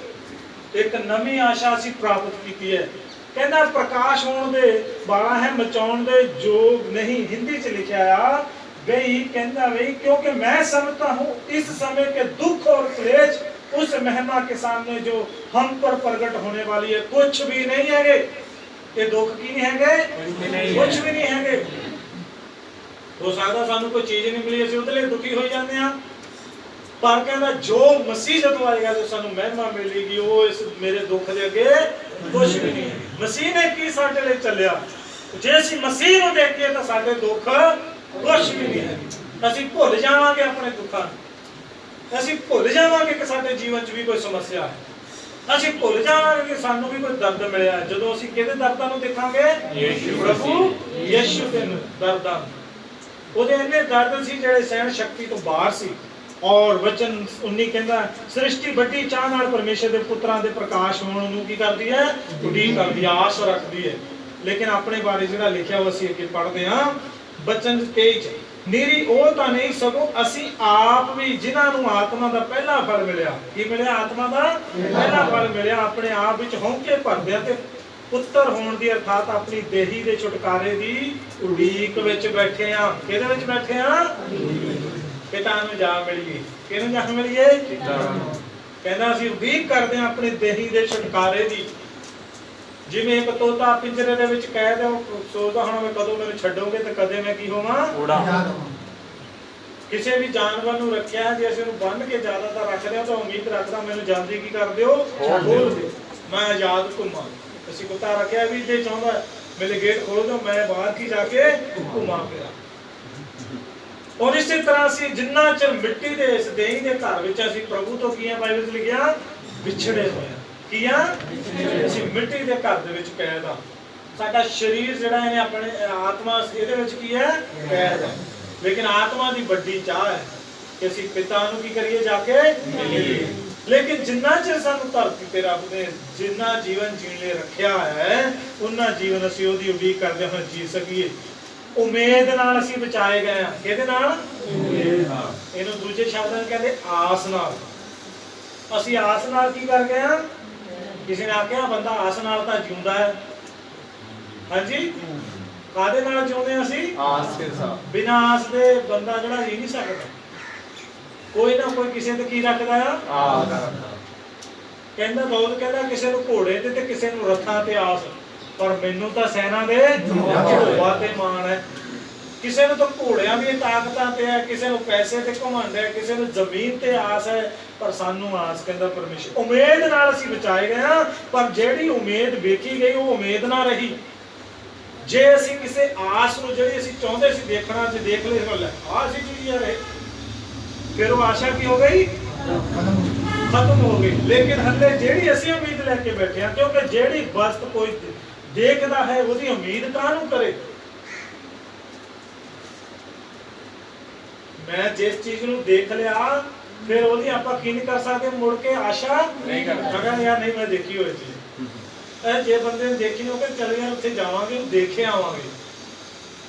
ਇੱਕ ਨਵੀਂ ਆਸ਼ਾ ਅਸੀਂ ਪ੍ਰਾਪਤ ਕੀਤੀ ਹੈ। ਕਹਿੰਦਾ ਪ੍ਰਕਾਸ਼ ਹੋਣ ਦੇ ਵਾਲਾ ਹੈ, ਮਚਾਉਣ ਦੇ ਯੋਗ ਨਹੀਂ। ਹਿੰਦੀ ਚ ਲਿਖਿਆ ਆ गई कहता वही क्योंकि मैं समझता हूँ इस समय के दुख और क्लेश उस महिमा के सामने जो हम पर प्रकट होने वाली है कुछ भी नहीं है। ये दुख की नहीं है, कुछ भी नहीं है। हो सकता सानू कोई चीज नहीं मिली असि उहदे लई दुखी हो जाते हैं, पर कहता जो मसीह जदों आएगा जो सानू महिमा मिलेगी वो इस मेरे दुख दे अगे कुछ भी नहीं है। मसीह ने की साडे लई चलिया, जे असीं मसीह नूं देखीए तां साडे दुख कुछ भी नहीं है। ਅਸੀਂ ਭੁੱਲ ਜਾਵਾਂਗੇ ਆਪਣੇ ਦੁੱਖਾਂ ਨੂੰ, ਅਸੀਂ ਭੁੱਲ ਜਾਵਾਂਗੇ ਕਿ ਸਾਡੇ ਜੀਵਨ 'ਚ ਵੀ ਕੋਈ ਸਮੱਸਿਆ ਹੈ, ਅਸੀਂ ਭੁੱਲ ਜਾਵਾਂਗੇ ਕਿ ਸਾਨੂੰ ਵੀ ਕੋਈ ਦਰਦ ਮਿਲਿਆ ਜਦੋਂ ਅਸੀਂ ਕਿਹਦੇ ਦਰਦਾਂ ਨੂੰ ਦੇਖਾਂਗੇ? ਯਿਸੂ ਪ੍ਰਭੂ ਯਿਸੂ ਦੇ ਦਰਦਾਂ। ਉਹਦੇ ਇੰਨੇ ਦਰਦ ਸੀ ਜਿਹੜੇ ਸਹਿਣ ਸ਼ਕਤੀ ਤੋਂ ਬਾਹਰ ਸੀ। ਔਰ ਵਚਨ 19 ਕਹਿੰਦਾ ਸ੍ਰਿਸ਼ਟੀ ਵੱਡੀ ਚਾਹ ਨਾਲ ਪਰਮੇਸ਼ਰ ਦੇ ਪੁੱਤਰਾਂ ਦੇ ਪ੍ਰਕਾਸ਼ ਹੋਣ ਨੂੰ ਕੀ ਕਰਦੀ ਹੈ? ਉਡੀਕ ਕਰਦੀ, ਆਸ ਰੱਖਦੀ ਹੈ। ਲੇਕਿਨ ਆਪਣੇ ਬਾਰੇ ਜਿਹੜਾ ਲਿਖਿਆ ਉਹ ਅਸੀਂ ਅੱਗੇ ਪੜ੍ਹਦੇ ਹਾਂ बचन 23 नीरी ਉਹ ਤਾਂ ਨਹੀਂ ਸਗੋਂ ਅਸੀਂ ਆਪ ਵੀ ਜਿਨ੍ਹਾਂ ਨੂੰ ਆਤਮਾ ਦਾ ਪਹਿਲਾ ਫਲ ਮਿਲਿਆ। ਕੀ ਮਿਲਿਆ? ਆਤਮਾ ਦਾ ਪਹਿਲਾ ਫਲ ਮਿਲਿਆ। ਆਪਣੇ ਆਪ ਵਿੱਚ ਹੌਂਕੇ ਭਰਦੇ ਤੇ ਪੁੱਤਰ ਹੋਣ ਦੀ ਅਰਥਾਤ ਆਪਣੀ ਦੇਹੀ ਦੇ ਛੁਟਕਾਰੇ ਦੀ ਉਡੀਕ ਵਿੱਚ ਬੈਠੇ ਆ। ਕਿਹਦੇ ਵਿੱਚ ਬੈਠੇ ਆ? ਪਿਤਾ ਨੂੰ ਜਾ ਮਿਲੀਏ। ਕਿਹਨੂੰ ਜਾ ਮਿਲੀਏ? ਕਹਿੰਦਾ ਅਸੀਂ ਉਡੀਕ ਕਰਦੇ ਆ ਆਪਣੀ ਦੇਹੀ ਦੇ ਛੁਟਕਾਰੇ ਦੀ। ਜਿਵੇਂ ਇੱਕ ਤੋਤਾ ਪਿੰਜਰੇ ਦੇ ਵਿੱਚ ਕੈਦ ਹੈ, ਉਹ ਸੋਚਦਾ ਹੁਣ ਮੈਂ ਕਦੋਂ ਮੈਨੂੰ ਛੱਡੋਗੇ ਤੇ ਕਦੇ ਮੈਂ ਕੀ ਹੋਵਾਂ? ਕਿਸੇ ਵੀ ਜਾਨਵਰ ਨੂੰ ਰੱਖਿਆ ਜੇ ਅਸੀਂ ਉਹਨੂੰ ਬੰਨ੍ਹ ਕੇ ਜ਼ਿਆਦਾਤਰ ਰੱਖਦੇ ਹਾਂ ਤਾਂ ਉਮੀਦ ਰੱਖਦਾ ਮੈਨੂੰ ਜਲਦੀ ਕੀ ਕਰ ਦਿਓ? ਖੋਲ ਦਿਓ, ਮੈਂ ਆਜ਼ਾਦ ਘੁੰਮਾਂ। ਅਸੀਂ ਕੁੱਤਾ ਰੱਖਿਆ ਵੀ ਜੇ ਚਾਹੁੰਦਾ ਮੇਰੇ ਗੇਟ ਖੋਲ ਦਿਓ ਮੈਂ ਬਾਹਰ ਕੀ ਜਾ ਕੇ ਘੁੰਮਾਂ ਫਿਰਾਂ। ਔਰ ਇਸੇ ਤਰ੍ਹਾਂ ਅਸੀਂ ਜਿੰਨਾ ਚਿਰ ਮਿੱਟੀ ਦੇ ਇਸ ਦੇਹੀ ਦੇ ਘਰ ਵਿੱਚ ਅਸੀਂ ਪ੍ਰਭੂ ਤੋਂ ਕੀ ਹੈ? ਬਾਈਬਲ 'ਚ ਲਿਖਿਆ ਵਿਛੜੇ ਹੋਏ ਆ। ਕੀ ਆ? ਅਸੀਂ ਮਿੱਟੀ ਦੇ ਘਰ ਦੇ ਵਿੱਚ ਕੈਦ ਆ। ਸਾਡਾ ਸਰੀਰ ਜਿਹੜਾ ਇਹਨੇ ਆਪਣੇ ਆਤਮਾ ਇਹਦੇ ਵਿੱਚ ਕੀ ਹੈ? ਕੈਦ ਹੈ। ਲੇਕਿਨ ਆਤਮਾ ਦੀ ਵੱਡੀ ਚਾਹ ਹੈ ਕਿ ਅਸੀਂ ਪਿਤਾ ਨੂੰ ਕੀ ਕਰੀਏ? ਜਾ ਕੇ ਮਿਲੀਏ। ਲੇਕਿਨ ਜਿੰਨਾ ਚਿਰ ਸਾਨੂੰ ਧਰਤੀ ਤੇ ਰੱਬ ਨੇ ਜਿੰਨਾ ਜੀਵਨ ਜੀਣ ਲਈ ਰੱਖਿਆ ਹੈ ਉਹਨਾਂ ਜੀਵਨ ਅਸੀਂ ਉਹਦੀ ਉਡੀਕ ਕਰਦੇ ਹੋਏ ਜੀ ਸਕੀਏ। ਉਮੀਦ ਨਾਲ ਅਸੀਂ ਬਚਾਏ ਗਏ ਆ। ਕਿਹਦੇ ਨਾਲ? ਉਮੀਦ ਨਾਲ। ਇਹਨੂੰ ਦੂਜੇ ਸ਼ਬਦਾਂ ਵਿੱਚ ਕਹਿੰਦੇ ਆਸ ਨਾਲ। ਅਸੀਂ ਆਸ ਨਾਲ ਕੀ ਕਰ ਗਏ ਆ? ਕਿਸੇ ਨੇ ਆਖਿਆ ਬੰਦਾ ਆਸ ਨਾਲ ਤਾਂ ਜਿਉਂਦਾ ਹੈ। ਹਾਂਜੀ, ਕਾਦੇ ਨਾਲ ਜਿਉਂਦੇ ਅਸੀਂ? ਆਸ ਦੇ ਸਾਥ। ਬਿਨਾਂ ਆਸ ਦੇ ਬੰਦਾ ਜਿਹੜਾ ਜੀ ਨਹੀਂ ਸਕਦਾ। ਕੋਈ ਨਾ ਕੋਈ ਕਿਸੇ ਤੇ ਕੀ ਰੱਖਦਾ ਆ? ਆਸ ਰੱਖਦਾ। ਕਹਿੰਦਾ ਬਹੁਤ ਕਹਿੰਦਾ ਕਿਸੇ ਨੂੰ ਘੋੜੇ ਤੇ ਕਿਸੇ ਨੂੰ ਰੱਥਾਂ ਤੇ ਆਸ, ਪਰ ਮੈਨੂੰ ਤਾਂ ਸੈਨਾ ਦੇ ਯਹੋਵਾ ਤੇ ਮਾਣ ਹੈ। ਕਿਸੇ ਨੂੰ ਤਾਂ ਘੋੜਿਆਂ ਦੀ ਤਾਕਤਾਂ ਤੇ ਹੈ, ਕਿਸੇ ਨੂੰ ਪੈਸੇ ਤੇ ਘਮੰਡ ਹੈ, ਕਿਸੇ ਨੂੰ ਜ਼ਮੀਨ ਤੇ ਆਸ ਹੈ, ਪਰ ਸਾਨੂੰ ਆਸ ਕਹਿੰਦਾ ਪਰਮੇਸ਼ਰ। ਉਮੀਦ ਨਾਲ ਅਸੀਂ ਬਚਾਏ ਗਏ ਹਾਂ, ਪਰ ਜਿਹੜੀ ਉਮੀਦ ਵੇਖੀ ਗਈ ਉਹ ਉਮੀਦ ਨਾ ਰਹੀ। ਜੇ ਅਸੀਂ ਕਿਸੇ ਆਸ ਨੂੰ ਜਿਹੜੀ ਅਸੀਂ ਚਾਹੁੰਦੇ ਸੀ ਦੇਖਣਾ ਜੇ ਦੇਖ ਲਈ ਗੱਲ ਆਹ ਸੀ ਚੀਜ਼ ਯਾਰ ਇਹ, ਫਿਰ ਉਹ ਆਸ਼ਾ ਕੀ ਹੋ ਗਈ? ਖਤਮ ਹੋ ਗਈ। ਲੇਕਿਨ ਹੱਲੇ ਜਿਹੜੀ ਅਸੀਂ ਉਮੀਦ ਲੈ ਕੇ ਬੈਠੇ ਹਾਂ, ਕਿਉਂਕਿ ਜਿਹੜੀ ਵਸਤ ਕੋਈ ਦੇਖਦਾ ਹੈ ਉਹਦੀ ਉਮੀਦ ਕਾਹਨੂੰ ਕਰੇ? ਮੈਂ ਜਿਸ ਚੀਜ਼ ਨੂੰ ਦੇਖ ਲਿਆ ਫਿਰ ਉਹਦੀ ਆਪਾਂ ਕੀ ਨਹੀਂ ਕਰ ਸਕਦੇ? ਮੁੜ ਕੇ ਆਸ਼ਾ ਨਹੀਂ ਕਰ ਸਕਦੇ। ਯਾਰ ਨਹੀਂ ਮੈਂ ਦੇਖੀ ਹੋਈ ਚੀਜ਼। ਇਹ ਜੇ ਬੰਦੇ ਨੇ ਦੇਖੀ ਨਹੀਂ ਉਹ ਕਹਿੰਦੇ ਚੱਲ ਯਾਰ ਉੱਥੇ ਜਾਵਾਂਗੇ ਉਹ ਦੇਖੇ ਆਵਾਂਗੇ।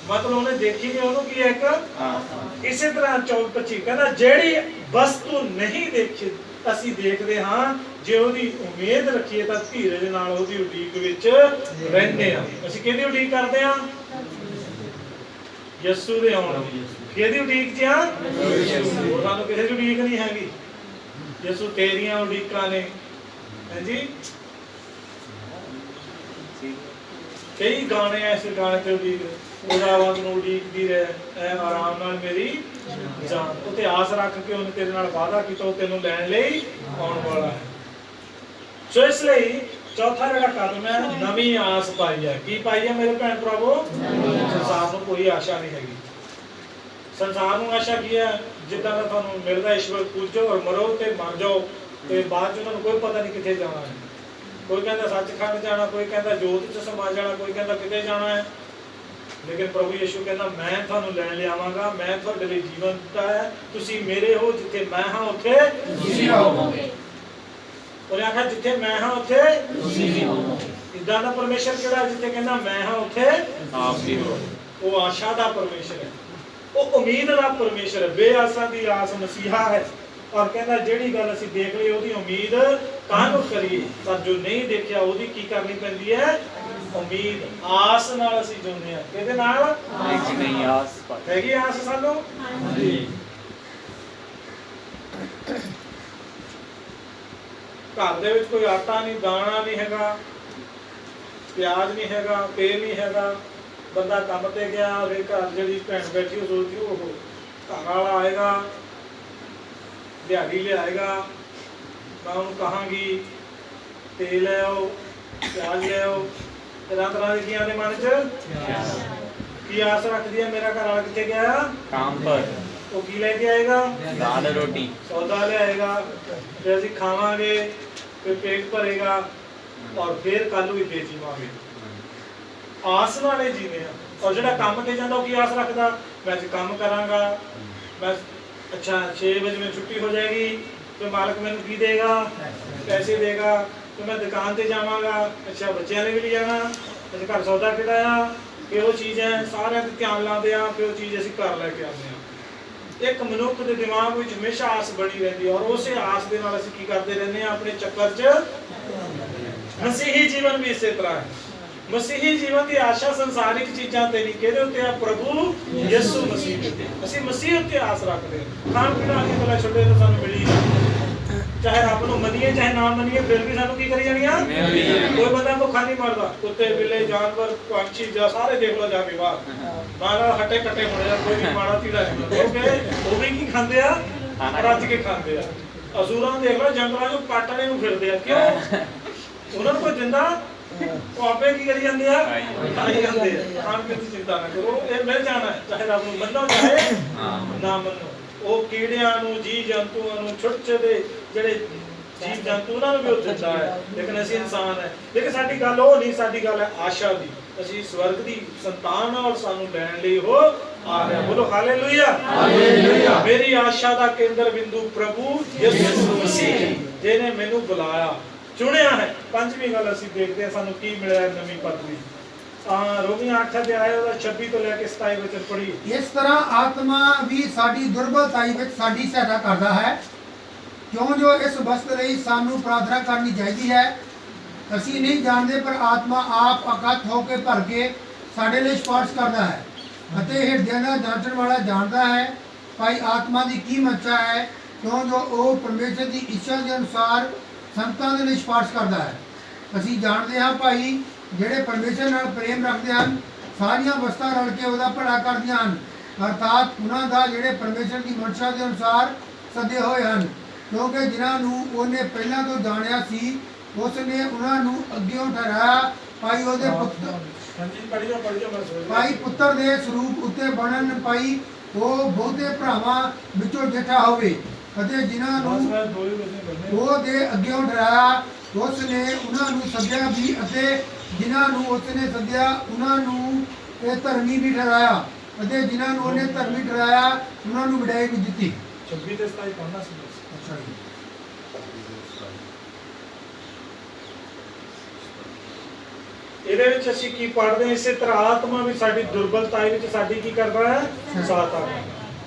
ਮਤਲਬ ਉਹਨੇ ਦੇਖੀ ਨਹੀਂ, ਉਹਨੂੰ ਕੀ ਹੈ? ਇੱਕ ਇਸੇ ਤਰ੍ਹਾਂ 24 ਕਹਿੰਦਾ ਜਿਹੜੀ ਵਸਤੂ ਨਹੀਂ ਦੇਖੀ ਅਸੀਂ ਦੇਖਦੇ ਹਾਂ, ਜੇ ਉਹਦੀ ਉਮੀਦ ਰੱਖੀਏ ਤਾਂ ਧੀਰਜ ਨਾਲ ਉਹਦੀ ਉਡੀਕ ਵਿੱਚ ਰਹਿੰਦੇ ਆ। ਅਸੀਂ ਕਿਹਦੀ ਉਡੀਕ ਕਰਦੇ ਆ? ਯਿਸੂ ਦੇ ਆਉਣ ਦੀ। ਕਿਹਦੀ ਉਡੀਕ 'ਚ ਆ? ਹੋਰ ਸਾਨੂੰ ਕਿਸੇ ਦੀ ਉਡੀਕ ਨਹੀਂ ਹੈਗੀ। ਯਿਸੂ ਤੇਰੀਆਂ ਉਡੀਕਾਂ ਨੇ। ਹਾਂਜੀ, ਕਈ ਗਾਣੇ ਐਸੇ ਗਾਣੇ ਤੇ ਉਡੀਕ ਉਹਦਾ ਨੂੰ ਉਡੀਕਦੀ ਰਹਿ ਆਰਾਮ ਨਾਲ ਮੇਰੀ ਜਾਨ। ਉੱਤੇ ਆਸ ਰੱਖ ਕੇ ਉਹਨੇ ਤੇਰੇ ਨਾਲ ਵਾਅਦਾ ਕੀਤਾ ਉਹ ਤੈਨੂੰ ਲੈਣ ਲਈ ਆਉਣ ਵਾਲਾ ਹੈ। ਸੋ ਇਸ ਲਈ ਚੌਥਾ ਜਿਹੜਾ ਕਦਮ ਹੈ ਨਵੀਂ ਆਸ ਪਾਈ ਹੈ। ਕੀ ਪਾਈ ਹੈ ਮੇਰੇ ਭੈਣ ਭਰਾਵੋ? ਸੰਸਾਰ ਨੂੰ ਕੋਈ ਆਸ਼ਾ ਨਹੀਂ ਹੈਗੀ। ਸੰਸਾਰ ਨੂੰ ਆਸ਼ਾ ਕੀ ਹੈ? ਜਿੱਦਾਂ ਦਾ ਤੁਹਾਨੂੰ ਮਿਲਦਾ ਈਸ਼ਵਰ ਪੂਜੋ ਔਰ ਮਰੋ ਤੇ ਮਰ ਜਾਓ, ਤੇ ਬਾਅਦ ਚ ਤੁਹਾਨੂੰ ਕੋਈ ਪਤਾ ਨਹੀਂ ਕਿੱਥੇ ਜਾਣਾ ਹੈ। ਕੋਈ ਕਹਿੰਦਾ ਸੱਚਖੰਡ ਜਾਣਾ, ਕੋਈ ਕਹਿੰਦਾ ਜੋਤ ਚ ਸਮਾ ਜਾਣਾ, ਕੋਈ ਕਹਿੰਦਾ ਕਿਤੇ ਜਾਣਾ ਹੈ। ਲੇਕਿਨ ਪ੍ਰਭੂ ਯਿਸੂ ਕਹਿੰਦਾ ਮੈਂ ਤੁਹਾਨੂੰ ਲੈਣ ਲਿਆਵਾਂਗਾ, ਮੈਂ ਤੁਹਾਡੇ ਲਈ ਜੀਵਨ ਦਿੱਤਾ ਹੈ, ਤੁਸੀਂ ਮੇਰੇ ਹੋ, ਜਿੱਥੇ ਮੈਂ ਹਾਂ ਉੱਥੇ ਤੁਸੀਂ ਰਹੋਗੇ। ਉਹਨੇ ਆਖਿਆ ਜਿੱਥੇ ਮੈਂ ਹਾਂ ਉੱਥੇ ਤੁਸੀਂ ਵੀ ਹੋ। ਇਦਾਂ ਦਾ ਪਰਮੇਸ਼ਰ ਕਿਹੜਾ ਜਿੱਥੇ ਕਹਿੰਦਾ ਮੈਂ ਹਾਂ ਉੱਥੇ
ਆਪ ਵੀ ਹੋ।
ਉਹ ਆਸ਼ਾ ਦਾ ਪਰਮੇਸ਼ਰ ਹੈ, ਉਹ ਉਮੀਦ ਦਾ ਪਰਮੇਸ਼ਰ ਹੈ। ਬੇਆਸਾਂ ਦੀ ਆਸ ਮਸੀਹਾ ਹੈ, ਔਰ ਕਹਿੰਦਾ ਜਿਹੜੀ ਗੱਲ ਅਸੀਂ ਦੇਖ ਲਈ ਉਹਦੀ ਉਮੀਦ ਕਾਹਨੂੰ ਕਰੀਏ, ਪਰ ਜੋ ਨਹੀਂ ਦੇਖਿਆ ਉਹਦੀ ਕੀ ਕਰਨੀ ਪੈਂਦੀ ਹੈ? ਉਮੀਦ। ਆਸ ਨਾਲ ਅਸੀਂ ਜਿਉਂਦੇ ਹਾਂ। ਕਿਹਦੇ ਨਾਲ?
नहीं आस पर
ਹੈਗੀ ਆਸ ਸਾਨੂੰ? ਹਾਂਜੀ। ਘਰ ਦੇ ਵਿੱਚ ਕੋਈ ਆਟਾ ਨਹੀਂ, ਦਾਣਾ ਨਹੀਂ ਹੈਗਾ, ਪਿਆਜ਼ ਨਹੀਂ ਹੈਗਾ, ਤੇਲ ਨਹੀਂ ਹੈਗਾ। ਬੰਦਾ ਕੰਮ ਤੇ ਗਿਆ, ਉਹਦੇ ਘਰ ਜਿਹੜੀ ਭੈਣ ਬੈਠੀ ਉਹ ਸੋਚਦੀ ਉਹ ਘਰ ਵਾਲਾ ਆਏਗਾ, ਦਿਹਾੜੀ ਲਿਆਏਗਾ, ਮੈਂ ਉਹਨੂੰ ਕਹਾਂਗੀ ਤੇਲ ਲੈ ਆਓ, ਪਿਆਜ਼ ਲੈ ਆਓ। ਤਰ੍ਹਾਂ ਤਰ੍ਹਾਂ ਦੀ ਦੇ ਮਨ 'ਚ ਕੀ ਆਸ ਰੱਖਦੀ ਹੈ? ਮੇਰਾ ਘਰ ਵਾਲਾ ਕਿੱਥੇ ਗਿਆ?
काम पर
ਉਹ ਕੀ ਲੈ ਕੇ ਆਏਗਾ?
दाल रोटी
ਸੌਦਾ ਲਿਆਏਗਾ, ਫਿਰ ਅਸੀਂ ਖਾਵਾਂਗੇ, ਫਿਰ ਪੇਟ ਭਰੇਗਾ, ਔਰ ਫਿਰ ਕੱਲ ਨੂੰ ਵੀ ਬੇਜੀਵਾਂਗੇ। ਆਸ ਨਾਲੇ ਜੀਵੇ ਆ। ਔਰ ਜਿਹੜਾ ਕੰਮ ਤੇ ਜਾਂਦਾ ਉਹ ਕੀ ਆਸ ਰੱਖਦਾ? ਮੈਂ ਅੱਜ ਕੰਮ ਕਰਾਂਗਾ, ਮੈਂ ਅੱਛਾ 6 ਵਜੇ ਮੇਰੀ ਛੁੱਟੀ ਹੋ ਜਾਏਗੀ, ਤੇ ਮਾਲਕ ਮੈਨੂੰ ਕੀ ਦੇਗਾ? ਪੈਸੇ ਦੇਗਾ, ਤੇ ਮੈਂ ਦੁਕਾਨ ਤੇ ਜਾਵਾਂਗਾ, ਅੱਛਾ ਬੱਚਿਆਂ ਨੇ ਵੀ ਲੈ ਜਾਣਾ, ਤੇ ਘਰ ਸੌਦਾ ਕਿਹੜਾ ਆ, ਕਿ ਉਹ ਚੀਜ਼ ਹੈ, ਸਾਰਿਆਂ ਤੇ ਧਿਆਨ ਲਾਉਂਦੇ ਆ, ਫਿਰ ਉਹ ਚੀਜ਼ ਅਸੀਂ ਘਰ ਲੈ ਕੇ ਆਉਂਦੇ ਆ। ਇੱਕ ਮਨੁੱਖ ਦੇ ਦਿਮਾਗ ਵਿੱਚ ਹਮੇਸ਼ਾ ਆਸ ਬਣੀ ਰਹਿੰਦੀ ਹੈ, ਔਰ ਉਸੇ ਆਸ ਦੇ ਨਾਲ ਅਸੀਂ ਕੀ ਕਰਦੇ ਰਹਿੰਦੇ ਆ? ਆਪਣੇ ਚੱਕਰ 'ਚ। ਮਸੀਹੀ ਜੀਵਨ ਵੀ ਇਸੇ ਤਰ੍ਹਾਂ ਹੈ। ਮਸੀਹੀ ਜੀਵਨ ਦੀ ਆਸ਼ਾ ਸੰਸਾਰਿਕ ਚੀਜ਼ਾਂ ਤੇ ਨਹੀਂ, ਕਿਹਦੇ ਉੱਤੇ ਆ? ਪ੍ਰਭੂ ਯਿਸੂ ਮਸੀਹ ਦੇ ਉੱਤੇ। ਅਸੀਂ ਮਸੀਹ ਉੱਤੇ ਆਸ ਰੱਖਦੇ ਹਾਂ। ਖਾਣ ਪੀਣ ਵਾਲੀਆਂ ਗੱਲਾਂ ਛੱਡੇ ਤਾਂ ਸਾਨੂੰ ਮਿਲੀ, ਚਾਹੇ ਰੱਬ ਨੂੰ ਮੰਨੀਏ ਚਾਹੇ ਨਾ ਮੰਨੀਏ, ਫਿਰ ਵੀ ਸਾਨੂੰ ਕੀ ਕਰੀ ਜਾਣੀਆਂ? ਕੋਈ ਬੰਦਾ ਭੁੱਖਾ ਨਹੀਂ ਮਰਦਾ। ਕੁੱਤੇ ਬਿੱਲੇ ਜਾਨਵਰ ਪੰਛੀ ਜਾਂ ਸਾਰੇ ਦੇਖ ਲਓ ਜਾ ਕੇ ਬਾਹਰ, ਨਾਲ ਹੱਟੇ ਕੱਟੇ ਹੋਣੇ ਆ, ਕੋਈ ਮਾੜਾ ਧੀੜਾ ਨਹੀਂ। ਉਹ ਵੀ ਕੀ ਖਾਂਦੇ ਆ? ਰੱਜ ਕੇ ਖਾਂਦੇ ਆ। ਅਸੂਰਾਂ ਨੂੰ ਦੇਖ ਲਓ, ਜੰਗਲਾਂ 'ਚ ਕੱਟਣੇ ਨੂੰ ਫਿਰਦੇ ਆ। ਕਿਉਂ? ਉਹਨਾਂ ਨੂੰ ਕੋਈ ਦਿੰਦਾ? ਉਹ ਆਪੇ ਕੀ ਕਰੀ ਜਾਂਦੇ ਆ? ਖਾਈ ਜਾਂਦੇ ਆ। ਖਾਣ ਪੀਣ ਦੀ ਚਿੰਤਾ ਨਾ ਕਰੋ, ਇਹ ਮਿਲ ਜਾਣਾ ਹੈ, ਚਾਹੇ ਰੱਬ ਨੂੰ ਮੰਨੋ ਚਾਹੇ ਨਾ ਮੰਨੋ। ਉਹ ਕੀੜਿਆਂ ਨੂੰ, ਜੀਵ ਜੰਤੂਆਂ ਨੂੰ, ਛੋਟੇ ਛੋਟੇ ਜਿਹੜੇ ਜੀਵ ਜੰਤੂ ਉਹਨਾਂ ਨੂੰ ਵੀ ਉਹ ਦਿੰਦਾ ਹੈ, ਲੇਕਿਨ ਅਸੀਂ ਇਨਸਾਨ ਹੈ। ਲੇਕਿਨ ਸਾਡੀ ਗੱਲ ਉਹ ਨਹੀਂ, ਸਾਡੀ ਗੱਲ ਹੈ ਆਸ਼ਾ ਦੀ। ਅਸੀਂ ਸਵਰਗ ਦੀ ਸੰਤਾਨ ਹਾਂ, ਔਰ ਸਾਨੂੰ ਲੈਣ ਲਈ ਉਹ ਆ ਰਿਹਾ। ਬੋਲੋ ਹਾਲੇਲੂਇਆ। ਹਾਲੇਲੂਇਆ। ਮੇਰੀ ਆਸ਼ਾ ਦਾ ਕੇਂਦਰ ਬਿੰਦੂ ਪ੍ਰਭੂ ਯਿਸੂ ਮਸੀਹ, ਜਿਹਨੇ ਮੈਨੂੰ ਬੁਲਾਇਆ, ਚੁਣਿਆ ਹੈ। ਪੰਜਵੀਂ ਗੱਲ ਅਸੀਂ ਦੇਖਦੇ ਹਾਂ, ਸਾਨੂੰ ਕੀ ਮਿਲਿਆ ਨਵੀਂ ਪਦਵੀ। ਰੋਮੀਆਂ 8 ਅਧਿਆਇ ਉਹਦਾ 26 ਤੋਂ ਲੈ ਕੇ 27 ਵਿੱਚ ਪੜ੍ਹੀ।
ਇਸ ਤਰ੍ਹਾਂ ਆਤਮਾ ਵੀ ਸਾਡੀ ਦੁਰਬਲਤਾਈ ਵਿੱਚ ਸਾਡੀ ਸਹਾਇਤਾ ਕਰਦਾ ਹੈ, ਕਿਉਂ ਜੋ ਇਸ ਵਸਤ ਲਈ ਸਾਨੂੰ ਪ੍ਰਾਰਥਨਾ ਕਰਨੀ ਚਾਹੀਦੀ ਹੈ। ਅਸੀਂ ਨਹੀਂ ਜਾਣਦੇ, ਪਰ ਆਤਮਾ ਆਪ ਅਕਥ ਹੋ ਕੇ ਭਰ ਕੇ ਸਾਡੇ ਲਈ ਸਿਫਾਰਿਸ਼ ਕਰਦਾ ਹੈ, ਅਤੇ ਹਿਰਦਿਆਂ ਦਾ ਜਾਂਚਣ ਵਾਲਾ ਜਾਣਦਾ ਹੈ ਭਾਈ ਆਤਮਾ ਦੀ ਕੀ ਮੱਛਾ ਹੈ, ਕਿਉਂ ਜੋ ਉਹ ਪਰਮੇਸ਼ਰ ਦੀ ਇੱਛਾ ਦੇ ਅਨੁਸਾਰ ਸੰਤਾਂ ਦੇ ਲਈ ਸਿਫਾਰਿਸ਼ ਕਰਦਾ ਹੈ। ਅਸੀਂ ਜਾਣਦੇ ਹਾਂ ਭਾਈ, ਜਿਹੜੇ ਪਰਮੇਸ਼ਰ ਨਾਲ ਪ੍ਰੇਮ ਰੱਖਦੇ ਹਨ, ਸਾਰੀਆਂ ਵਸਤਾਂ ਰਲ ਕੇ ਉਹਦਾ ਭਲਾ ਕਰਦੀਆਂ ਹਨ, ਅਰਥਾਤ ਉਹਨਾਂ ਦਾ ਜਿਹੜੇ ਪਰਮੇਸ਼ਰ ਦੀ ਮਨਸ਼ਾ ਦੇ ਅਨੁਸਾਰ ਸੱਦੇ ਹੋਏ ਹਨ। ਕਿਉਂਕਿ ਜਿਨ੍ਹਾਂ ਨੂੰ ਉਹਨੇ ਪਹਿਲਾਂ ਤੋਂ ਜਾਣਿਆ ਸੀ, ਉਸ ਨੇ ਉਹਨਾਂ ਨੂੰ ਅੱਗਿਓਂ ਠਹਿਰਾਇਆ ਭਾਈ ਉਹਦੇ ਪੁੱਤਰ ਭਾਈ ਪੁੱਤਰ ਦੇ ਸਰੂਪ ਉੱਤੇ ਬਣਨ, ਭਾਈ ਉਹ ਬਹੁਤੇ ਭਰਾਵਾਂ ਵਿੱਚੋਂ ਜੇਠਾ ਹੋਵੇ। ਅਤੇ ਜਿਨ੍ਹਾਂ ਨੂੰ ਉਹ ਦੇ ਅੱਗਿਓਂ ਠਹਿਰਾਇਆ, ਉਸ ਨੇ ਉਹਨਾਂ ਨੂੰ ਸੱਦਿਆ ਵੀ, ਅਤੇ ਜਿਨ੍ਹਾਂ ਨੂੰ ਉਸ ਨੇ ਸੱਦਿਆ ਉਹਨਾਂ ਨੂੰ ਇਹ ਧਰਮੀ ਵੀ ਠਹਿਰਾਇਆ, ਅਤੇ ਜਿਨ੍ਹਾਂ ਨੂੰ ਉਹਨੇ ਧਰਮੀ ਠਹਿਰਾਇਆ ਉਹਨਾਂ ਨੂੰ ਵਡਿਆਈ ਵੀ ਦਿੱਤੀ।
26 ਤੇ 27 ਪੜ੍ਹਨਾ ਸੀ।
ਅੱਛਾ ਜੀ।
ਇਹਦੇ ਵਿੱਚ ਅਸੀਂ ਕੀ ਪੜ੍ਹਦੇ ਹਾਂ? ਇਸੇ ਤਰ੍ਹਾਂ ਆਤਮਾ ਵੀ ਸਾਡੀ ਦੁਰਬਲਤਾਈ ਵਿੱਚ ਸਾਡੀ ਕੀ ਕਰਦਾ ਹੈ? ਸਾਥ ਆ।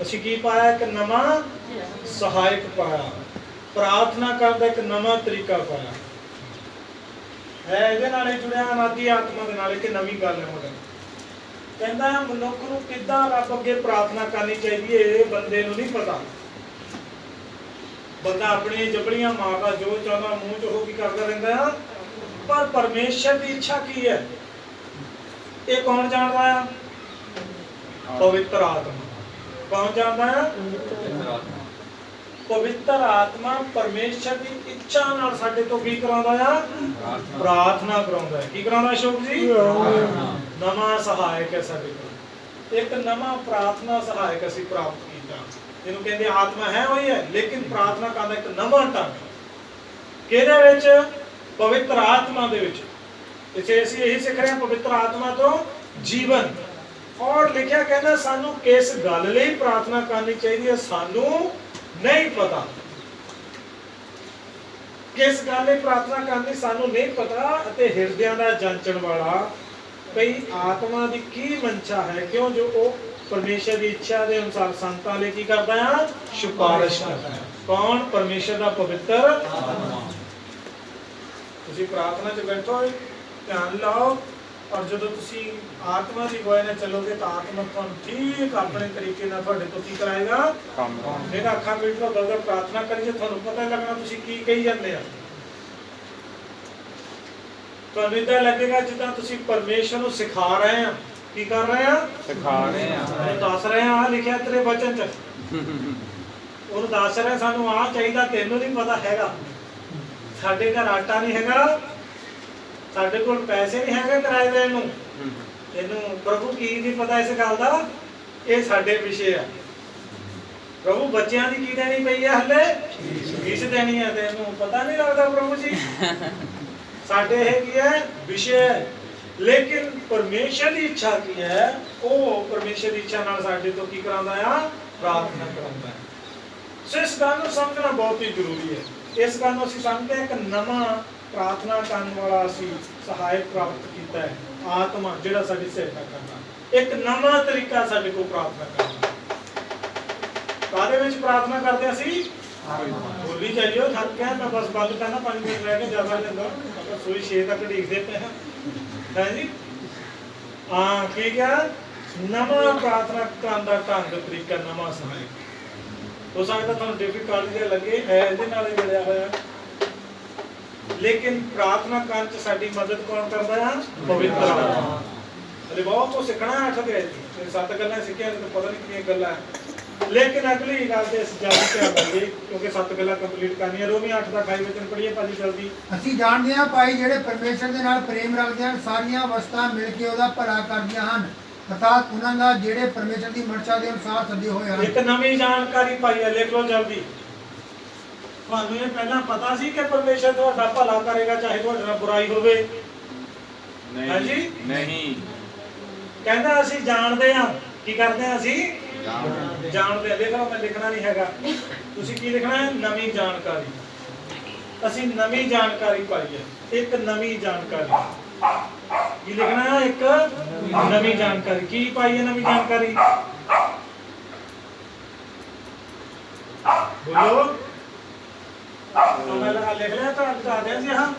ਅਸੀਂ ਕੀ ਪਾਇਆ? ਇੱਕ ਨਵਾਂ ਸਹਾਇਕ ਪਾਇਆ, ਪ੍ਰਾਰਥਨਾ ਕਰਨ ਦਾ ਇੱਕ ਨਵਾਂ ਤਰੀਕਾ ਪਾਇਆ ਹੈ। ਇਹਦੇ ਨਾਲ ਹੀ ਜੁੜਿਆ ਅਨਾਦੀ ਆਤਮਾ ਦੇ ਨਾਲ ਇੱਕ ਨਵੀਂ ਗੱਲ ਹੈ। ਹੁਣ ਕਹਿੰਦਾ ਹੈ ਮਨੁੱਖ ਨੂੰ ਕਿੱਦਾਂ ਰੱਬ ਅੱਗੇ ਪ੍ਰਾਰਥਨਾ ਕਰਨੀ ਚਾਹੀਦੀ ਹੈ, ਇਹ ਬੰਦੇ ਨੂੰ ਨਹੀਂ ਪਤਾ। ਬੰਦਾ ਆਪਣੀਆਂ ਜਬਲੀਆਂ ਮਾਰਦਾ, ਜੋ ਚਾਹੁੰਦਾ ਮੂੰਹ 'ਚ ਉਹ ਕੀ ਕਰਦਾ ਰਹਿੰਦਾ ਹੈ। ਪਰ ਪਰਮੇਸ਼ਰ ਦੀ ਇੱਛਾ ਕੀ ਹੈ, ਇਹ ਕੌਣ ਜਾਣਦਾ ਹੈ? ਪਵਿੱਤਰ ਆਤਮਾ। ਕੌਣ ਜਾਣਦਾ ਹੈ? ਪਵਿੱਤਰ ਆਤਮਾ ਪਰਮੇਸ਼ਰ ਦੀ ਇੱਛਾ ਨਾਲ ਸਾਡੇ ਤੋਂ ਕੀ ਕਰਾਉਂਦਾ ਆ? ਪ੍ਰਾਰਥਨਾ ਕਰਾਉਂਦਾ ਹੈ। ਕੀ ਕਰਾਉਂਦਾ ਅਸ਼ੋਕ ਜੀ? ਨਵਾਂ ਸਹਾਇਕ ਹੈ ਸਾਡੇ ਕੋਲ। ਇੱਕ ਨਵਾਂ ਪ੍ਰਾਰਥਨਾ ਸਹਾਇਕ ਅਸੀਂ ਪ੍ਰਾਪਤ ਕੀਤਾ, ਜਿਹਨੂੰ ਕਹਿੰਦੇ ਆਤਮਾ ਹੈ ਉਹੀ ਹੈ, ਲੇਕਿਨ ਪ੍ਰਾਰਥਨਾ ਕਰਨ ਦਾ ਇੱਕ ਨਵਾਂ ਢੰਗ ਕਿਹਦੇ ਵਿੱਚ? ਪਵਿੱਤਰ ਆਤਮਾ ਦੇ ਵਿੱਚ। ਇਸੇ ਅਸੀਂ ਇਹੀ ਸਿੱਖ ਰਹੇ ਹਾਂ, ਪਵਿੱਤਰ ਆਤਮਾ ਤੋਂ ਜੀਵਨ। ਔਰ ਲਿਖਿਆ ਕਹਿੰਦਾ ਸਾਨੂੰ ਕਿਸ ਗੱਲ ਲਈ ਪ੍ਰਾਰਥਨਾ ਕਰਨੀ ਚਾਹੀਦੀ ਹੈ ਸਾਨੂੰ ਨਹੀਂ ਪਤਾ। ਕਿਸ ਗੱਲ ਲਈ ਪ੍ਰਾਰਥਨਾ ਕਰਨੀ ਸਾਨੂੰ ਨਹੀਂ ਪਤਾ, ਅਤੇ ਹਿਰਦਿਆਂ ਦਾ ਜਾਂਚਣ ਵਾਲਾ ਭਈ ਆਤਮਾ ਦੀ ਕੀ ਮਨਸ਼ਾ ਹੈ, ਕਿਉਂ ਜੋ ਉਹ ਪਰਮੇਸ਼ਰ ਦੀ ਇੱਛਾ ਦੇ ਅਨੁਸਾਰ ਸੰਤਾਂ ਲਈ ਕੀ ਕਰਦਾ ਹੈ? ਸਿਫਾਰਿਸ਼ ਕਰਦਾ ਹੈ। ਕੌਣ? ਪਰਮੇਸ਼ਰ ਦਾ ਪਵਿੱਤਰ ਆਤਮਾ। ਤੁਸੀਂ ਪ੍ਰਾਰਥਨਾ 'ਚ ਬੈਠੋ, ਧਿਆਨ ਲਾਓ, ਔਰ ਜਦੋਂ ਤੁਸੀਂ ਆਤਮਾ ਦੀ ਅਗਵਾਈ ਨਾਲ ਚੱਲੋਗੇ ਤਾਂ ਆਤਮਾ ਤੁਹਾਨੂੰ ਠੀਕ ਆਪਣੇ ਤਰੀਕੇ ਨਾਲ ਤੁਹਾਡੇ ਤੋਂ ਕੀ ਕਰਾਏਗਾ?
ਕੰਮ।
ਮੇਰਾ ਅੱਖਾਂ ਮੀਟ ਲਓ, ਗਲਤ ਪ੍ਰਾਰਥਨਾ ਕਰੀਏ, ਤੁਹਾਨੂੰ ਪਤਾ ਲੱਗਣਾ ਤੁਸੀਂ ਕੀ ਕਹੀ ਜਾਂਦੇ ਆ। ਤੁਹਾਨੂੰ ਇਦਾਂ ਲੱਗੇਗਾ ਜਿੱਦਾਂ ਤੁਸੀਂ ਪਰਮੇਸ਼ਰ ਨੂੰ ਸਿਖਾ ਰਹੇ ਆ। ਕੀ ਕਰ ਰਹੇ ਆ?
ਸਿਖਾ ਰਹੇ ਆ।
ਉਹਨੂੰ ਦੱਸ ਰਹੇ ਆ, ਆਹ ਲਿਖਿਆ ਤੇਰੇ ਵਚਨ 'ਚ। ਉਹਨੂੰ ਦੱਸ ਰਹੇ ਸਾਨੂੰ ਆਹ ਚਾਹੀਦਾ, ਤੈਨੂੰ ਨਹੀਂ ਪਤਾ ਹੈਗਾ। ਸਾਡੇ ਘਰ ਆਟਾ ਨਹੀਂ ਹੈਗਾ, ਸਾਡੇ ਕੋਲ ਪੈਸੇ ਨਹੀਂ ਹੈਗੇ ਕਿਰਾਏ ਦੇਣ ਨੂੰ, ਤੈਨੂੰ ਪ੍ਰਭੂ ਕੀ ਨਹੀਂ ਪਤਾ ਇਸ ਗੱਲ ਦਾ? ਇਹ ਸਾਡੇ ਵਿਸ਼ੇ ਆ। ਪ੍ਰਭੂ ਬੱਚਿਆਂ ਦੀ ਕੀ ਦੇਣੀ ਪਈ ਹੈ? ਹਲੇ ਫੀਸ ਦੇਣੀ ਹੈ, ਤੈਨੂੰ ਪਤਾ ਨਹੀਂ ਲੱਗਦਾ ਪ੍ਰਭੂ ਜੀ? ਸਾਡੇ ਇਹ ਕੀ ਹੈ? ਵਿਸ਼ੇ ਹੈ। ਲੇਕਿਨ ਪਰਮੇਸ਼ਰ ਦੀ ਇੱਛਾ ਕੀ ਹੈ? ਉਹ ਪਰਮੇਸ਼ਰ ਦੀ ਇੱਛਾ ਨਾਲ ਸਾਡੇ ਤੋਂ ਕੀ ਕਰਾਉਂਦਾ ਆ? ਪ੍ਰਾਰਥਨਾ ਕਰਾਉਂਦਾ ਹੈ। ਸੋ ਇਸ ਗੱਲ ਨੂੰ ਸਮਝਣਾ ਬਹੁਤ ਹੀ ਜ਼ਰੂਰੀ ਹੈ। ਇਸ ਗੱਲ ਨੂੰ ਅਸੀਂ ਸਮਝਦੇ ਹਾਂ, ਇੱਕ ਨਵਾਂ ਪ੍ਰਾਰਥਨਾ ਕਰਨ ਵਾਲਾ ਅਸੀਂ ਸਹਾਇਕ ਪ੍ਰਾਪਤ ਕੀਤਾ ਹੈ, ਆਤਮਾ ਜਿਹੜਾ ਸਾਡੀ ਸਹਾਇਤਾ ਕਰਦਾ। ਇੱਕ ਨਵਾਂ ਤਰੀਕਾ ਸਾਡੇ ਕੋਲ ਪ੍ਰਾਰਥਨਾ ਕਰਨ ਦਾ। ਕਾਹਦੇ ਵਿੱਚ ਪ੍ਰਾਰਥਨਾ ਕਰਦੇ ਅਸੀਂ? ਬੋਲੀ ਜਾਈਓ, ਥੱਕ ਗਿਆ ਮੈਂ ਬਸ ਬੰਦ ਕਰਨਾ, 5 ਮਿੰਟ ਰਹਿ ਗਏ, ਜ਼ਿਆਦਾ ਨਹੀਂ ਹੁੰਦਾ। ਸੋਈ 6 ਤੱਕ ਢੀਕਦੇ ਪਏ ਹਾਂ ਜੀ। ਹਾਂ ਠੀਕ ਹੈ, ਨਵਾਂ ਪ੍ਰਾਰਥਨਾ ਕਰਨ ਦਾ ਢੰਗ ਤਰੀਕਾ, ਨਵਾਂ ਸਹਾਇਕ। ਹੋ ਸਕਦਾ ਤੁਹਾਨੂੰ ਡਿਫਿਕਲਟ ਜਿਹਾ ਲੱਗੇ, ਹੈ ਇਹਦੇ ਨਾਲ ਹੀ ਮਿਲਿਆ ਹੋਇਆ, ਲੇਕਿਨ ਪ੍ਰਾਰਥਨਾ ਕਰਨ 'ਚ ਸਾਡੀ ਮਦਦ ਕੌਣ ਕਰਦਾ ਹੈ? ਪਵਿੱਤਰ ਆਤਮਾ। ਹਲੇ ਬਹੁਤ ਕੁਝ ਸਿੱਖਣਾ ਹੈ 8 ਦੇ 7 ਗੱਲਾਂ ਸਿੱਖੀਆਂ ਤਾਂ ਪਤਾ ਨਹੀਂ ਕਿੰਨੀਆਂ ਗੱਲਾਂ ਹੈ, ਲੇਕਿਨ ਅਗਲੀ ਗੱਲ ਤੇ ਅਸੀਂ ਜਲਦੀ ਧਿਆਨ ਦੇਈਏ ਕਿਉਂਕਿ 7 ਗੱਲਾਂ ਕੰਪਲੀਟ ਕਰਨੀਆਂ। ਰੋਮੀ 8 ਦਾ 28 ਵਚਨ ਪੜ੍ਹੀਏ ਭਾਜੀ ਜਲਦੀ।
ਅਸੀਂ ਜਾਣਦੇ ਹਾਂ ਭਾਈ, ਜਿਹੜੇ ਪਰਮੇਸ਼ਰ ਦੇ ਨਾਲ ਪ੍ਰੇਮ ਰੱਖਦੇ ਹਨ ਸਾਰੀਆਂ ਅਵਸਥਾ ਮਿਲ ਕੇ ਉਹਦਾ ਭਲਾ ਕਰਦੀਆਂ ਹਨ, ਅਰਥਾਤ ਉਹਨਾਂ ਦਾ ਜਿਹੜੇ ਪਰਮੇਸ਼ਰ ਦੀ ਮਨਸ਼ਾ ਦੇ ਅਨੁਸਾਰ ਸੱਦੇ ਹੋਏ ਹਨ।
ਇੱਕ ਨਵੀਂ ਜਾਣਕਾਰੀ ਪਾਈ ਹੈ, ਲਿਖ ਲਓ ਜਲਦੀ। ਤੁਹਾਨੂੰ ਇਹ ਪਹਿਲਾਂ ਪਤਾ ਸੀ ਕਿ ਪਰਮੇਸ਼ਰ ਤੁਹਾਡਾ ਭਲਾ ਕਰੇਗਾ ਚਾਹੇ ਤੁਹਾਡੇ ਨਾਲ ਬੁਰਾਈ ਹੋਵੇ?
ਨਹੀਂ ਨਹੀਂ।
ਕਹਿੰਦਾ ਅਸੀਂ ਜਾਣਦੇ ਹਾਂ। ਕੀ ਕਰਦੇ ਹਾਂ? ਅਸੀਂ ਜਾਣਦੇ ਹਾਂ। ਲਿਖ ਲਓ, ਮੈਂ ਲਿਖਣਾ ਨਹੀਂ ਹੈਗਾ, ਤੁਸੀਂ ਕੀ ਲਿਖਣਾ ਹੈ? ਨਵੀਂ ਜਾਣਕਾਰੀ। ਅਸੀਂ ਨਵੀਂ ਜਾਣਕਾਰੀ ਪਾਈ ਹੈ, ਇੱਕ ਨਵੀਂ ਜਾਣਕਾਰੀ। ਕੀ ਲਿਖਣਾ ਹੈ? ਇੱਕ ਨਵੀਂ ਜਾਣਕਾਰੀ। ਕੀ ਪਾਈ ਹੈ ਨਵੀਂ ਜਾਣਕਾਰੀ? ਬੋਲੋ। ਮੈਂ ਲਿਖ ਲਿਆ, ਤੁਹਾਨੂੰ ਬਤਾ ਦਿਆਂ ਜੀ। ਹਾਂ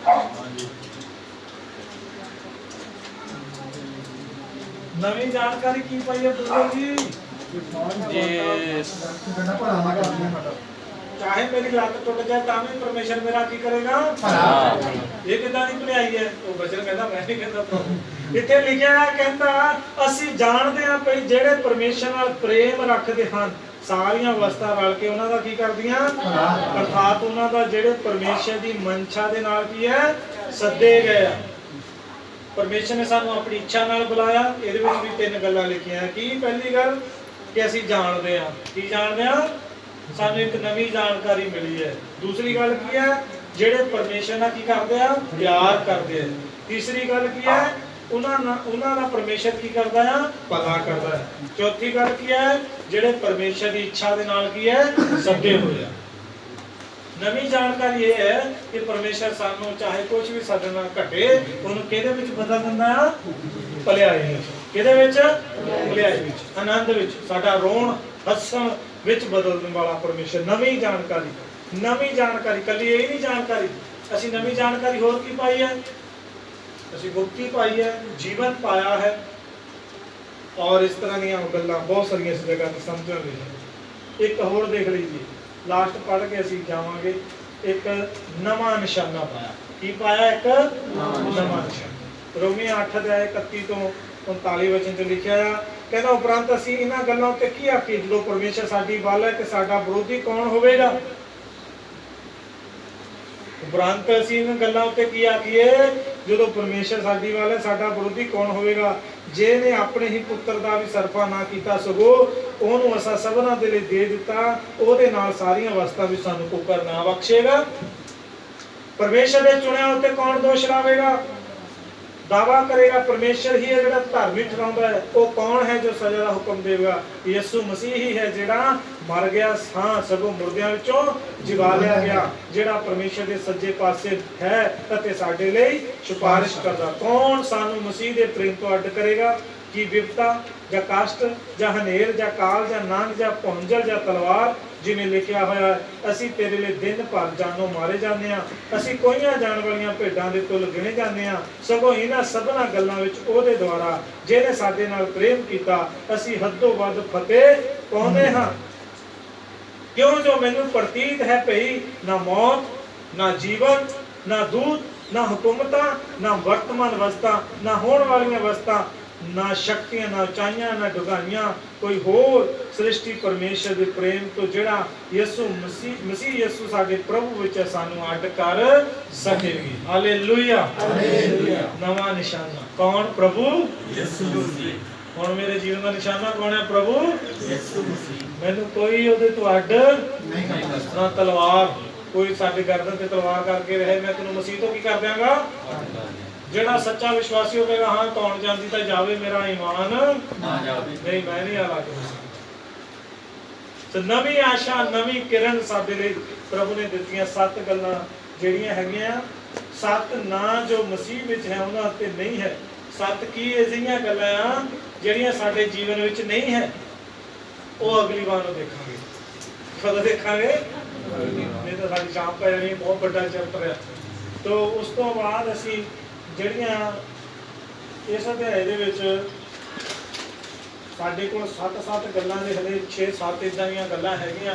ਨਵੀਂ ਜਾਣਕਾਰੀ ਕੀ ਪਾਈ ਹੈ? ਬੋਲੋ ਜੀ। ਚਾਹੇ ਮੇਰੀ ਲੱਤ ਟੁੱਟ ਜਾਏ ਤਾਂ ਵੀ ਪਰਮੇਸ਼ਰ ਮੇਰਾ ਕੀ ਕਰੇਗਾ? ਇਹ ਕਿੱਦਾਂ ਦੀ ਭਲਾਈ ਹੈ? ਉਹ ਬਚਨ ਕਹਿੰਦਾ, ਮੈਂ ਨਹੀਂ ਕਹਿੰਦਾ ਪ੍ਰਭੂ। ਇੱਥੇ ਲਿਖਿਆ ਕਹਿੰਦਾ ਅਸੀਂ ਜਾਣਦੇ ਹਾਂ ਭਈ ਜਿਹੜੇ ਪਰਮੇਸ਼ਰ ਨਾਲ ਪ੍ਰੇਮ ਰੱਖਦੇ ਹਨ ਸਾਰੀਆਂ ਅਵਸਥਾ ਰਲ ਕੇ ਉਹਨਾਂ ਦਾ ਕੀ ਕਰਦੀਆਂ? ਅਰਥਾਤ ਉਹਨਾਂ ਦਾ ਜਿਹੜੇ ਪਰਮੇਸ਼ਰ ਦੀ ਮਨਸ਼ਾ ਦੇ ਨਾਲ ਕੀ ਹੈ? ਸੱਦੇ ਗਏ ਆ। ਪਰਮੇਸ਼ਰ ਨੇ ਸਾਨੂੰ ਆਪਣੀ ਇੱਛਾ ਨਾਲ ਬੁਲਾਇਆ। ਇਹਦੇ ਵਿੱਚ ਵੀ 3 ਗੱਲਾਂ ਲਿਖੀਆਂ। ਕੀ? ਪਹਿਲੀ ਗੱਲ ਕਿ ਅਸੀਂ ਜਾਣਦੇ ਹਾਂ। ਕੀ ਜਾਣਦੇ ਹਾਂ? ਸਾਨੂੰ ਇੱਕ ਨਵੀਂ ਜਾਣਕਾਰੀ ਮਿਲੀ ਹੈ। ਦੂਸਰੀ ਗੱਲ ਕੀ ਹੈ? ਜਿਹੜੇ ਪਰਮੇਸ਼ਰ ਨਾਲ ਕੀ ਕਰਦੇ ਆ? ਪਿਆਰ ਕਰਦੇ ਆ। ਤੀਸਰੀ ਗੱਲ ਕੀ ਹੈ? ਉਹਨਾਂ ਦਾ ਪਰਮੇਸ਼ਰ ਕੀ ਕਰਦਾ ਆ? ਭਲਾ ਕਰਦਾ ਹੈ। ਚੌਥੀ ਗੱਲ ਕੀ ਹੈ? ਜਿਹੜੇ ਪਰਮੇਸ਼ਰ ਦੀ ਇੱਛਾ ਦੇ ਨਾਲ ਕੀ ਹੈ? ਸੱਦੇ ਹੋਏ ਆ। ਨਵੀਂ ਜਾਣਕਾਰੀ ਇਹ ਹੈ ਕਿ ਪਰਮੇਸ਼ਰ ਸਾਨੂੰ ਚਾਹੇ ਕੁਝ ਵੀ ਸਾਡੇ ਨਾਲ ਘਟੇ, ਉਹਨੂੰ ਕਿਹਦੇ ਵਿੱਚ ਬਦਲ ਦਿੰਦਾ ਆ? ਭਲਾਈ ਵਿੱਚ। ਕਿਹਦੇ ਵਿੱਚ? ਭਲਾਈ ਵਿੱਚ, ਆਨੰਦ ਵਿੱਚ, ਸਾਡਾ ਰੋਣ ਹੱਸਣ ਵਿੱਚ ਬਦਲਣ ਵਾਲਾ ਪਰਮੇਸ਼ਰ। ਨਵੀਂ ਜਾਣਕਾਰੀ। ਨਵੀਂ ਜਾਣਕਾਰੀ ਕੱਲੀ ਇਹ ਨਹੀਂ ਜਾਣਕਾਰੀ, ਅਸੀਂ ਨਵੀਂ ਜਾਣਕਾਰੀ ਹੋਰ ਕੀ ਪਾਈ ਹੈ? ਅਸੀਂ ਮੁਕਤੀ ਪਾਈ ਹੈ, ਜੀਵਨ ਪਾਇਆ ਹੈ, ਔਰ ਇਸ ਤਰ੍ਹਾਂ ਦੀਆਂ ਗੱਲਾਂ ਬਹੁਤ ਸਾਰੀਆਂ ਇਸ ਜਗ੍ਹਾ ਤੇ ਸਮਝਣ ਲਈ। ਇੱਕ ਹੋਰ ਦੇਖ ਲੀजिए, ਲਾਸਟ ਪੜ੍ਹ ਕੇ ਅਸੀਂ ਜਾਵਾਂਗੇ। ਇੱਕ ਨਵਾਂ ਨਿਸ਼ਾਨਾ ਪਾਇਆ। ਕੀ ਪਾਇਆ? ਇੱਕ ਨਵਾਂ ਨਿਸ਼ਾਨਾ। ਰੋਮੀ 8 ਅਧਿਆਇ 31 ਤੋਂ 39 ਵਚਨ 'ਚ ਲਿਖਿਆ ਆ, ਕਹਿੰਦਾ ਉਪਰੰਤ ਅਸੀਂ ਇਹਨਾਂ ਗੱਲਾਂ ਉੱਤੇ ਕੀ ਆਖੀਏ? ਜਦੋਂ ਪਰਮੇਸ਼ਰ ਸਾਡੀ ਵੱਲ ਹੈ ਤੇ ਸਾਡਾ ਵਿਰੋਧੀ ਕੌਣ ਹੋਵੇਗਾ? ਉਪਰੰਤ ਅਸੀਂ ਇਹਨਾਂ ਗੱਲਾਂ ਉੱਤੇ ਕੀ ਆਖੀਏ? ਜਦੋਂ ਪਰਮੇਸ਼ਰ ਸਾਡੀ ਵੱਲ ਹੈ, ਸਾਡਾ ਵਿਰੋਧੀ ਕੌਣ ਹੋਵੇਗਾ? ਜੇ ਨੇ ਆਪਣੇ ਹੀ ਪੁੱਤਰ ਦਾ ਵੀ ਸਰਫਾ ਨਾ ਕੀਤਾ, ਸਗੋਂ ਉਹਨੂੰ ਅਸਾਂ ਸਭਨਾਂ ਦੇ ਲਈ ਦੇ ਦਿੱਤਾ, ਉਹਦੇ ਨਾਲ ਸਾਰੀਆਂ ਵਸਤਾਂ ਵੀ ਸਾਨੂੰ ਕੁਕਰ ਨਾ ਬਖਸ਼ੇਗਾ। ਪਰਮੇਸ਼ਰ ਦੇ ਚੁਣਿਆ ਉੱਤੇ ਕੌਣ ਦੋਸ਼ ਲਾਵੇਗਾ? ਦਾਵਾ ਕਰੇਗਾ ਪਰਮੇਸ਼ਰ ਹੀ ਹੈ ਜਿਹੜਾ ਧਰਮੀ ਠਹਿਰਾਉਂਦਾ ਹੈ। ਉਹ ਕੌਣ ਹੈ ਜੋ ਸਜ਼ਾ ਦਾ ਹੁਕਮ ਦੇਵੇਗਾ? ਯਿਸੂ ਮਸੀਹ ਹੀ ਹੈ ਜਿਹੜਾ ਮਰ ਗਿਆ, ਹਾਂ ਸਗੋਂ ਮੁਰਦਿਆਂ ਵਿੱਚੋਂ ਜਿਵਾ ਲਿਆ ਗਿਆ, ਜਿਹੜਾ ਪਰਮੇਸ਼ਰ ਦੇ ਸੱਜੇ ਪਾਸੇ ਹੈ ਅਤੇ ਸਾਡੇ ਲਈ ਸਿਫਾਰਿਸ਼ ਕਰਦਾ। ਕੌਣ ਸਾਨੂੰ ਮਸੀਹ ਦੇ ਪ੍ਰੇਮ ਤੋਂ ਅੱਡ ਕਰੇਗਾ? ਕੀ ਵਿਪਤਾ ਜਾਂ ਕਸ਼ਟ ਜਾਂ ਹਨੇਰ ਜਾਂ ਕਾਲ ਜਾਂ ਨੰਗ ਜਾਂ ਭੁੰਜਲ ਜਾਂ ਤਲਵਾਰ? ਜਿਵੇਂ ਲਿਖਿਆ ਹੋਇਆ ਹੈ, ਅਸੀਂ ਤੇਰੇ ਲਈ ਦਿਨ ਭਰ ਜਾਨੋਂ ਮਾਰੇ ਜਾਂਦੇ ਹਾਂ, ਅਸੀਂ ਕੋਈਆਂ ਜਾਣ ਵਾਲੀਆਂ ਭੇਡਾਂ ਦੇ ਤੁਲ ਗਿਣੇ ਜਾਂਦੇ ਹਾਂ। ਸਗੋਂ ਇਹਨਾਂ ਸਭਨਾਂ ਗੱਲਾਂ ਵਿੱਚ ਉਹਦੇ ਦੁਆਰਾ ਜਿਹਨੇ ਸਾਡੇ ਨਾਲ ਪ੍ਰੇਮ ਕੀਤਾ, ਅਸੀਂ ਹੱਦੋਂ ਵੱਧ ਫਤਿਹ ਪਾਉਂਦੇ ਹਾਂ। ਕਿਉਂ ਜੋ ਮੈਨੂੰ ਪ੍ਰਤੀਤ ਹੈ ਭਈ ਨਾ ਮੌਤ, ਨਾ ਜੀਵਨ, ਨਾ ਦੂਤ, ਨਾ ਹੁਕੂਮਤਾਂ, ਨਾ ਵਰਤਮਾਨ ਵਸਤਾਂ, ਨਾ ਹੋਣ ਵਾਲੀਆਂ ਵਸਤਾਂ, ਨਾ ਸ਼ਕਤੀਆਂ, ਨਾ ਉਚਾਈਆਂ, ਨਾ ਡੁੰਘਾਈਆਂ, ਕੋਈ ਹੋਰ ਸ੍ਰਿਸ਼ਟੀ ਪਰਮੇਸ਼ਰ ਦੇ ਪ੍ਰੇਮ ਤੋਂ ਜਿਹੜਾ ਯਿਸੂ ਮਸੀਹ ਯਿਸੂ ਸਾਡੇ ਪ੍ਰਭੂ ਵਿੱਚ ਸਾਨੂੰ ਅੱਡ ਕਰ ਸਕੇਗੀ। Hallelujah, hallelujah. ਨਵਾਂ ਨਿਸ਼ਾਨਾ ਕੌਣ? ਪ੍ਰਭੂ ਯਿਸੂ ਮਸੀਹ। ਹੁਣ ਮੇਰੇ ਜੀਵਨ ਦਾ ਨਿਸ਼ਾਨਾ ਕੌਣ ਹੈ? ਪ੍ਰਭੂ ਯਿਸੂ ਮਸੀਹ। ਮੈਨੂੰ ਕੋਈ ਉਹਦੇ ਤੋਂ ਅੱਡ ਨਹੀਂ ਕਰਦਾ। ਨਾ ਤਲਵਾਰ, ਕੋਈ ਸਾਡੇ ਗਰਦਨ ਤੇ ਤਲਵਾਰ ਕਰਕੇ ਰਹੇ, ਮੈਂ ਤੈਨੂੰ ਮਸੀਹ ਤੋਂ ਕੀ ਕਰ ਦਿਆਂਗਾ? ਜਿਹੜਾ ਸੱਚਾ ਵਿਸ਼ਵਾਸੀ ਹੋਵੇਗਾ, ਹਾਂ ਧੌਣ ਜਾਂਦੀ ਤਾਂ ਜਾਵੇ, ਮੇਰਾ ਈਮਾਨ ਨਾ ਜਾਵੇ, ਨਹੀਂ ਮੈਂ ਨਹੀਂ ਆਲਾ ਕਰ ਸਕਦਾ। ਤੇ ਨਵੀਂ ਆਸ਼ਾ, ਨਵੀਂ ਕਿਰਨ ਸਾਡੇ ਲਈ ਪ੍ਰਭੂ ਨੇ ਦਿੱਤੀਆਂ 7 ਗੱਲਾਂ ਜਿਹੜੀਆਂ ਹੈਗੀਆਂ, 7 ਨਾਂ ਜੋ ਮਸੀਹ ਵਿੱਚ ਹੈ ਉਹਨਾਂ ਉੱਤੇ ਨਹੀਂ ਹੈ। 7 ਕੀ ਅਜਿਹੀਆਂ ਗੱਲਾਂ ਆ ਜਿਹੜੀਆਂ ਸਾਡੇ ਜੀਵਨ ਵਿੱਚ ਨਹੀਂ ਹੈ, ਉਹ ਅਗਲੀ ਵਾਰ ਨੂੰ ਦੇਖਾਂਗੇ। ਕਦੋਂ ਦੇਖਾਂਗੇ? ਨਹੀਂ ਤਾਂ ਸਾਡੀ ਸ਼ਾਮ ਪੈ ਜਾਣੀ, ਬਹੁਤ ਵੱਡਾ ਚੈਪਟਰ ਹੈ। ਤੋ ਉਸ ਤੋਂ ਬਾਅਦ ਅਸੀਂ ਜਿਹੜੀਆਂ ਇਸ ਅਧਿਆਏ ਦੇ ਵਿੱਚ ਸਾਡੇ ਕੋਲ 7 ਗੱਲਾਂ ਦੇ ਹਲੇ 6-7 ਇਦਾਂ ਦੀਆਂ ਗੱਲਾਂ ਹੈਗੀਆਂ